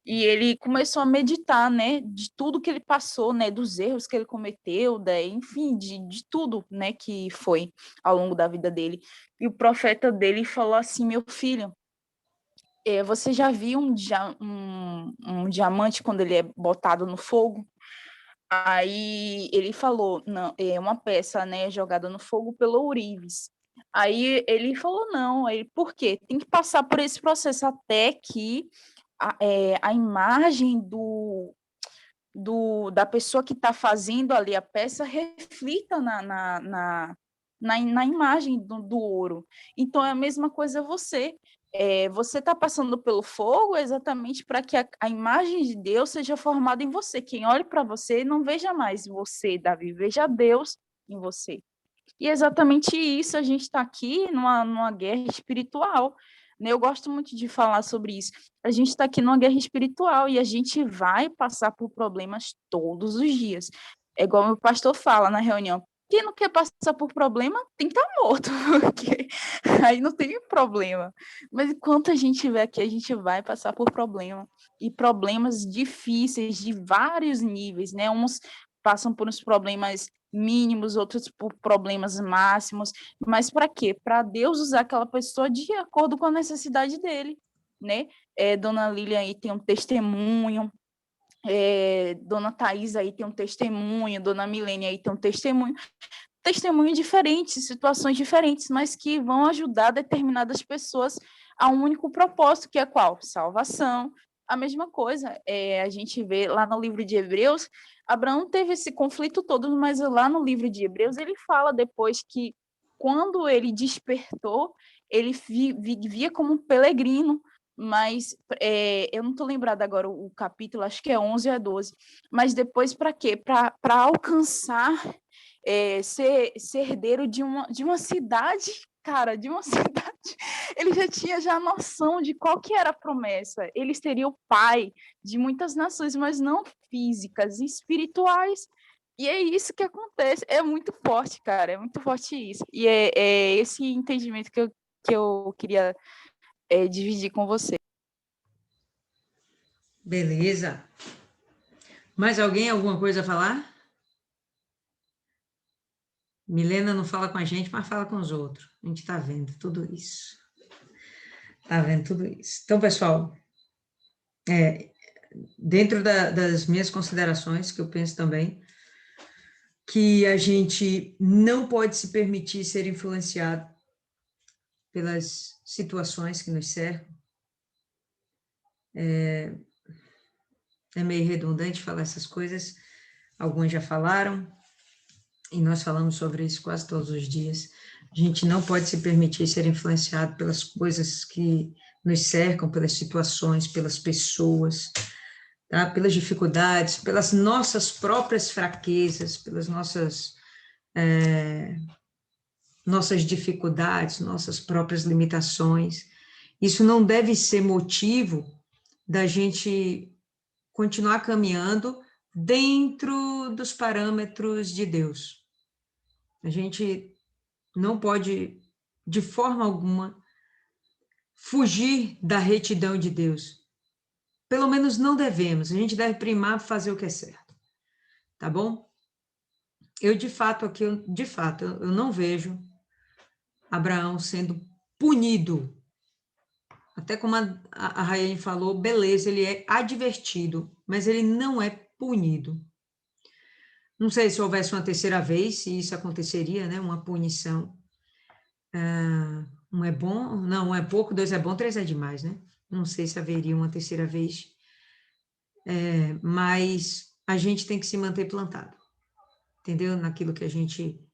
E ele começou a meditar, né, de tudo que ele passou, né, dos erros que ele cometeu, enfim, de tudo, né, que foi ao longo da vida dele. E o profeta dele falou assim: meu filho, você já viu um diamante quando ele é botado no fogo? Aí ele falou, não, é uma peça, né, jogada no fogo pelo ourives. Aí ele falou, não, aí, por quê? Tem que passar por esse processo até que a imagem da pessoa que está fazendo ali a peça reflita na imagem do ouro. Então, é a mesma coisa você. Você está passando pelo fogo exatamente para que a imagem de Deus seja formada em você. Quem olhe para você não veja mais você, Davi, veja Deus em você. E é exatamente isso, a gente está aqui numa guerra espiritual, né? Eu gosto muito de falar sobre isso. A gente está aqui numa guerra espiritual e a gente vai passar por problemas todos os dias. É igual o pastor fala na reunião: quem não quer passar por problema tem que estar morto, porque aí não tem problema. Mas enquanto a gente estiver aqui, a gente vai passar por problema. E problemas difíceis de vários níveis, né? Uns passam por uns problemas mínimos, outros por problemas máximos, mas para quê? Para Deus usar aquela pessoa de acordo com a necessidade dele, né? Dona Lília aí tem um testemunho, Dona Thais aí tem um testemunho, Dona Milene aí tem um testemunho diferentes, situações diferentes, mas que vão ajudar determinadas pessoas a um único propósito, que é qual? Salvação, a mesma coisa. A gente vê lá no livro de Hebreus, Abraão teve esse conflito todo, mas lá no livro de Hebreus ele fala depois que quando ele despertou, ele vivia como um peregrino, mas eu não estou lembrada agora o capítulo, acho que é 11 a 12, mas depois para quê? Para alcançar, ser herdeiro de uma cidade, cara, de uma cidade. Ele já tinha a noção de qual que era a promessa. Ele seria o pai de muitas nações, mas não físicas, espirituais. E é isso que acontece. É muito forte, cara. É muito forte isso. E é esse entendimento que eu queria dividir com você. Beleza. Mais alguém, alguma coisa a falar? Milena não fala com a gente, mas fala com os outros. A gente está vendo tudo isso. Está vendo tudo isso. Então, pessoal, dentro das minhas considerações, que eu penso também, que a gente não pode se permitir ser influenciado pelas situações que nos cercam. É meio redundante falar essas coisas, alguns já falaram, e nós falamos sobre isso quase todos os dias. A gente não pode se permitir ser influenciado pelas coisas que nos cercam, pelas situações, pelas pessoas, tá? Pelas dificuldades, pelas nossas próprias fraquezas, pelas nossas dificuldades, nossas próprias limitações. Isso não deve ser motivo da gente continuar caminhando dentro dos parâmetros de Deus. A gente não pode, de forma alguma, fugir da retidão de Deus. Pelo menos não devemos. A gente deve primar fazer o que é certo. Tá bom? Eu não vejo Abraão sendo punido. Até como a Rayane falou, beleza, ele é advertido, mas ele não é punido. Não sei se houvesse uma terceira vez, se isso aconteceria, né? Uma punição. Um é bom, não, um é pouco, 2 é bom, 3 é demais, né? Não sei se haveria uma terceira vez, mas a gente tem que se manter plantado, entendeu? Naquilo que a gente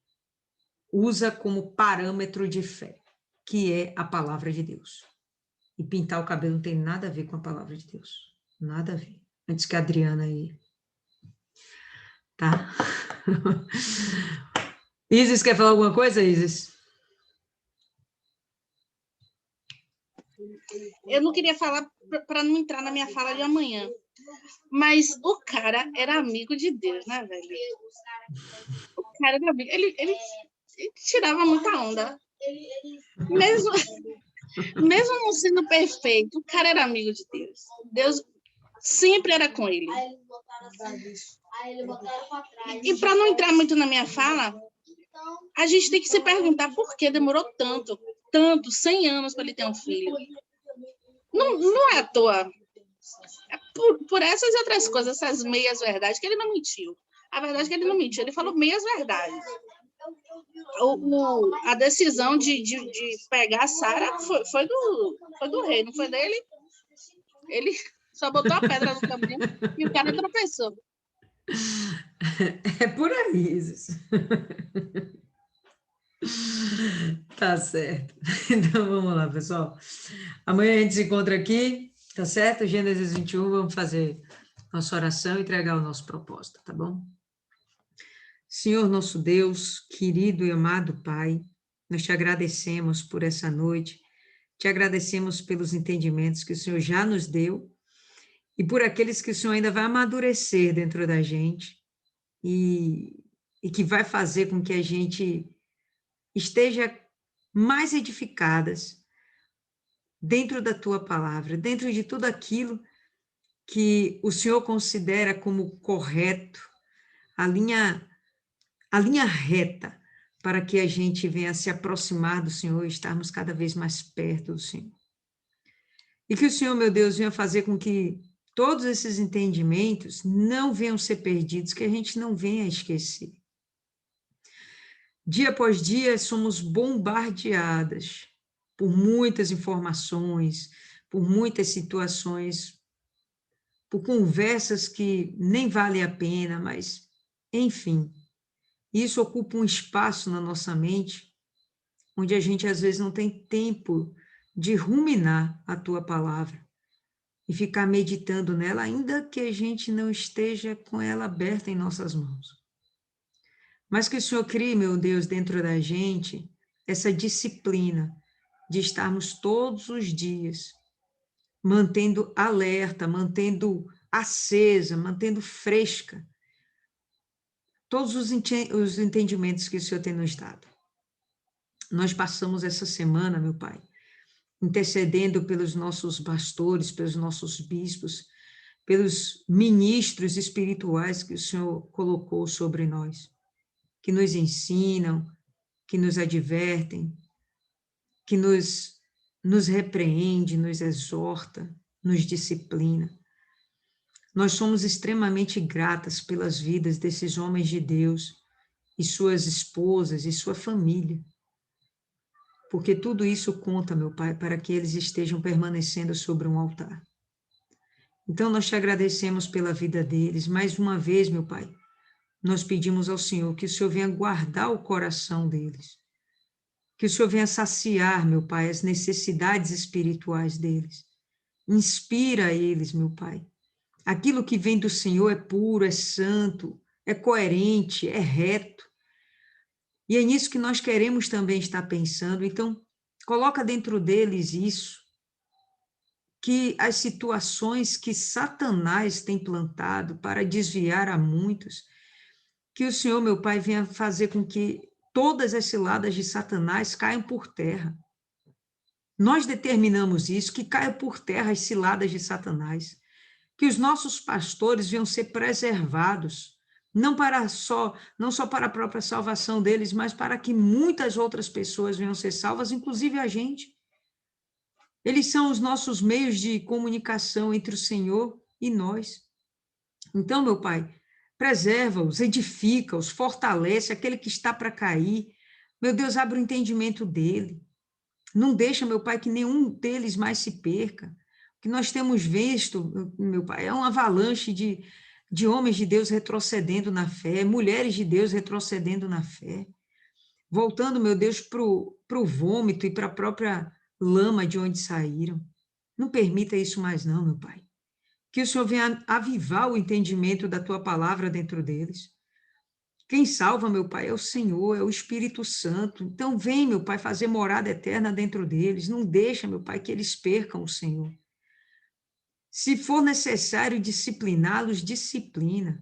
usa como parâmetro de fé, que é a palavra de Deus. E pintar o cabelo não tem nada a ver com a palavra de Deus. Nada a ver. Antes que a Adriana aí. Tá? Isis, quer falar alguma coisa, Isis? Eu não queria falar para não entrar na minha fala de amanhã, mas o cara era amigo de Deus, né, velho? O cara era amigo. Ele tirava muita onda. Mesmo não sendo perfeito, o cara era amigo de Deus. Deus sempre era com ele. E para não entrar muito na minha fala, a gente tem que se perguntar por que demorou tanto, 100 anos para ele ter um filho. Não é à toa. É por essas e outras coisas, essas meias verdades, que ele não mentiu. A verdade é que ele não mentiu, ele falou meias verdades. A decisão de pegar a Sara foi do rei, não foi dele. Ele só botou a pedra no caminho e o cara tropeçou. É por aí, Isis. Tá certo. Então, vamos lá, pessoal. Amanhã a gente se encontra aqui, tá certo? Gênesis 21, vamos fazer nossa oração e entregar o nosso propósito, tá bom? Senhor nosso Deus, querido e amado Pai, nós te agradecemos por essa noite, te agradecemos pelos entendimentos que o Senhor já nos deu e por aqueles que o Senhor ainda vai amadurecer dentro da gente e que vai fazer com que a gente esteja mais edificadas dentro da tua palavra, dentro de tudo aquilo que o Senhor considera como correto, a linha reta para que a gente venha se aproximar do Senhor e estarmos cada vez mais perto do Senhor. E que o Senhor, meu Deus, venha fazer com que todos esses entendimentos não venham ser perdidos, que a gente não venha esquecer. Dia após dia, somos bombardeadas por muitas informações, por muitas situações por conversas que nem valem a pena, mas, enfim, isso ocupa um espaço na nossa mente, onde a gente às vezes não tem tempo de ruminar a tua palavra e ficar meditando nela, ainda que a gente não esteja com ela aberta em nossas mãos. Mas que o Senhor crie, meu Deus, dentro da gente, essa disciplina de estarmos todos os dias mantendo alerta, mantendo acesa, mantendo fresca todos os entendimentos que o Senhor tem nos dado. Nós passamos essa semana, meu Pai, intercedendo pelos nossos pastores, pelos nossos bispos, pelos ministros espirituais que o Senhor colocou sobre nós, que nos ensinam, que nos advertem, que nos repreende, nos exorta, nos disciplina. Nós somos extremamente gratas pelas vidas desses homens de Deus e suas esposas e sua família, porque tudo isso conta, meu Pai, para que eles estejam permanecendo sobre um altar. Então, nós te agradecemos pela vida deles. Mais uma vez, meu Pai, nós pedimos ao Senhor que o Senhor venha guardar o coração deles, que o Senhor venha saciar, meu Pai, as necessidades espirituais deles. Inspira eles, meu Pai. Aquilo que vem do Senhor é puro, é santo, é coerente, é reto. E é nisso que nós queremos também estar pensando. Então, coloca dentro deles isso, que as situações que Satanás tem plantado para desviar a muitos, que o Senhor, meu Pai, venha fazer com que todas as ciladas de Satanás caiam por terra. Nós determinamos isso, que caia por terra as ciladas de Satanás, que os nossos pastores venham ser preservados, não só para a própria salvação deles, mas para que muitas outras pessoas venham ser salvas, inclusive a gente. Eles são os nossos meios de comunicação entre o Senhor e nós. Então, meu Pai, preserva-os, edifica-os, fortalece aquele que está para cair. Meu Deus, abre o entendimento dele. Não deixa, meu Pai, que nenhum deles mais se perca. O que nós temos visto, meu Pai, é uma avalanche de homens de Deus retrocedendo na fé, mulheres de Deus retrocedendo na fé, voltando, meu Deus, para o vômito e para a própria lama de onde saíram. Não permita isso mais não, meu Pai. Que o Senhor venha avivar o entendimento da Tua palavra dentro deles. Quem salva, meu Pai, é o Senhor, é o Espírito Santo. Então vem, meu Pai, fazer morada eterna dentro deles. Não deixa, meu Pai, que eles percam o Senhor. Se for necessário discipliná-los, disciplina.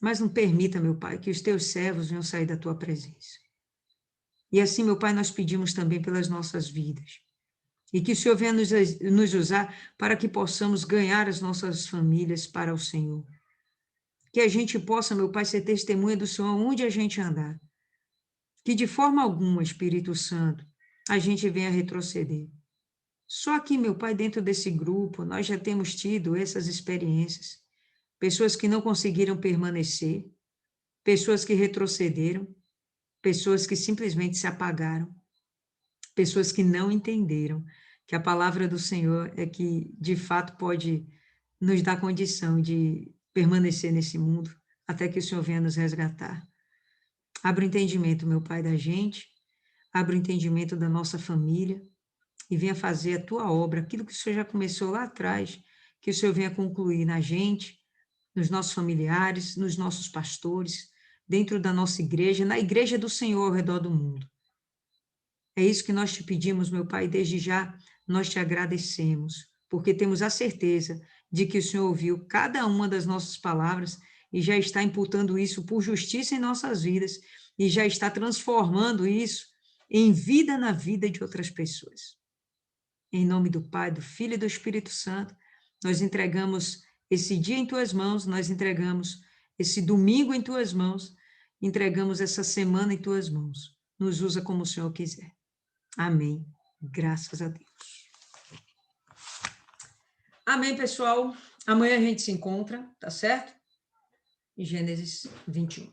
Mas não permita, meu Pai, que os Teus servos venham sair da Tua presença. E assim, meu Pai, nós pedimos também pelas nossas vidas. E que o Senhor venha nos usar para que possamos ganhar as nossas famílias para o Senhor. Que a gente possa, meu Pai, ser testemunha do Senhor onde a gente andar. Que de forma alguma, Espírito Santo, a gente venha retroceder. Só aqui, meu Pai, dentro desse grupo, nós já temos tido essas experiências. Pessoas que não conseguiram permanecer, pessoas que retrocederam, pessoas que simplesmente se apagaram, pessoas que não entenderam que a palavra do Senhor é que, de fato, pode nos dar condição de permanecer nesse mundo, até que o Senhor venha nos resgatar. Abra o entendimento, meu Pai, da gente, abra o entendimento da nossa família, e venha fazer a Tua obra, aquilo que o Senhor já começou lá atrás, que o Senhor venha concluir na gente, nos nossos familiares, nos nossos pastores, dentro da nossa igreja, na igreja do Senhor ao redor do mundo. É isso que nós te pedimos, meu Pai, desde já nós te agradecemos, porque temos a certeza de que o Senhor ouviu cada uma das nossas palavras e já está imputando isso por justiça em nossas vidas e já está transformando isso em vida na vida de outras pessoas. Em nome do Pai, do Filho e do Espírito Santo, nós entregamos esse dia em Tuas mãos, nós entregamos esse domingo em Tuas mãos, entregamos essa semana em Tuas mãos. Nos usa como o Senhor quiser. Amém. Graças a Deus. Amém, pessoal. Amanhã a gente se encontra, tá certo? Em Gênesis 21.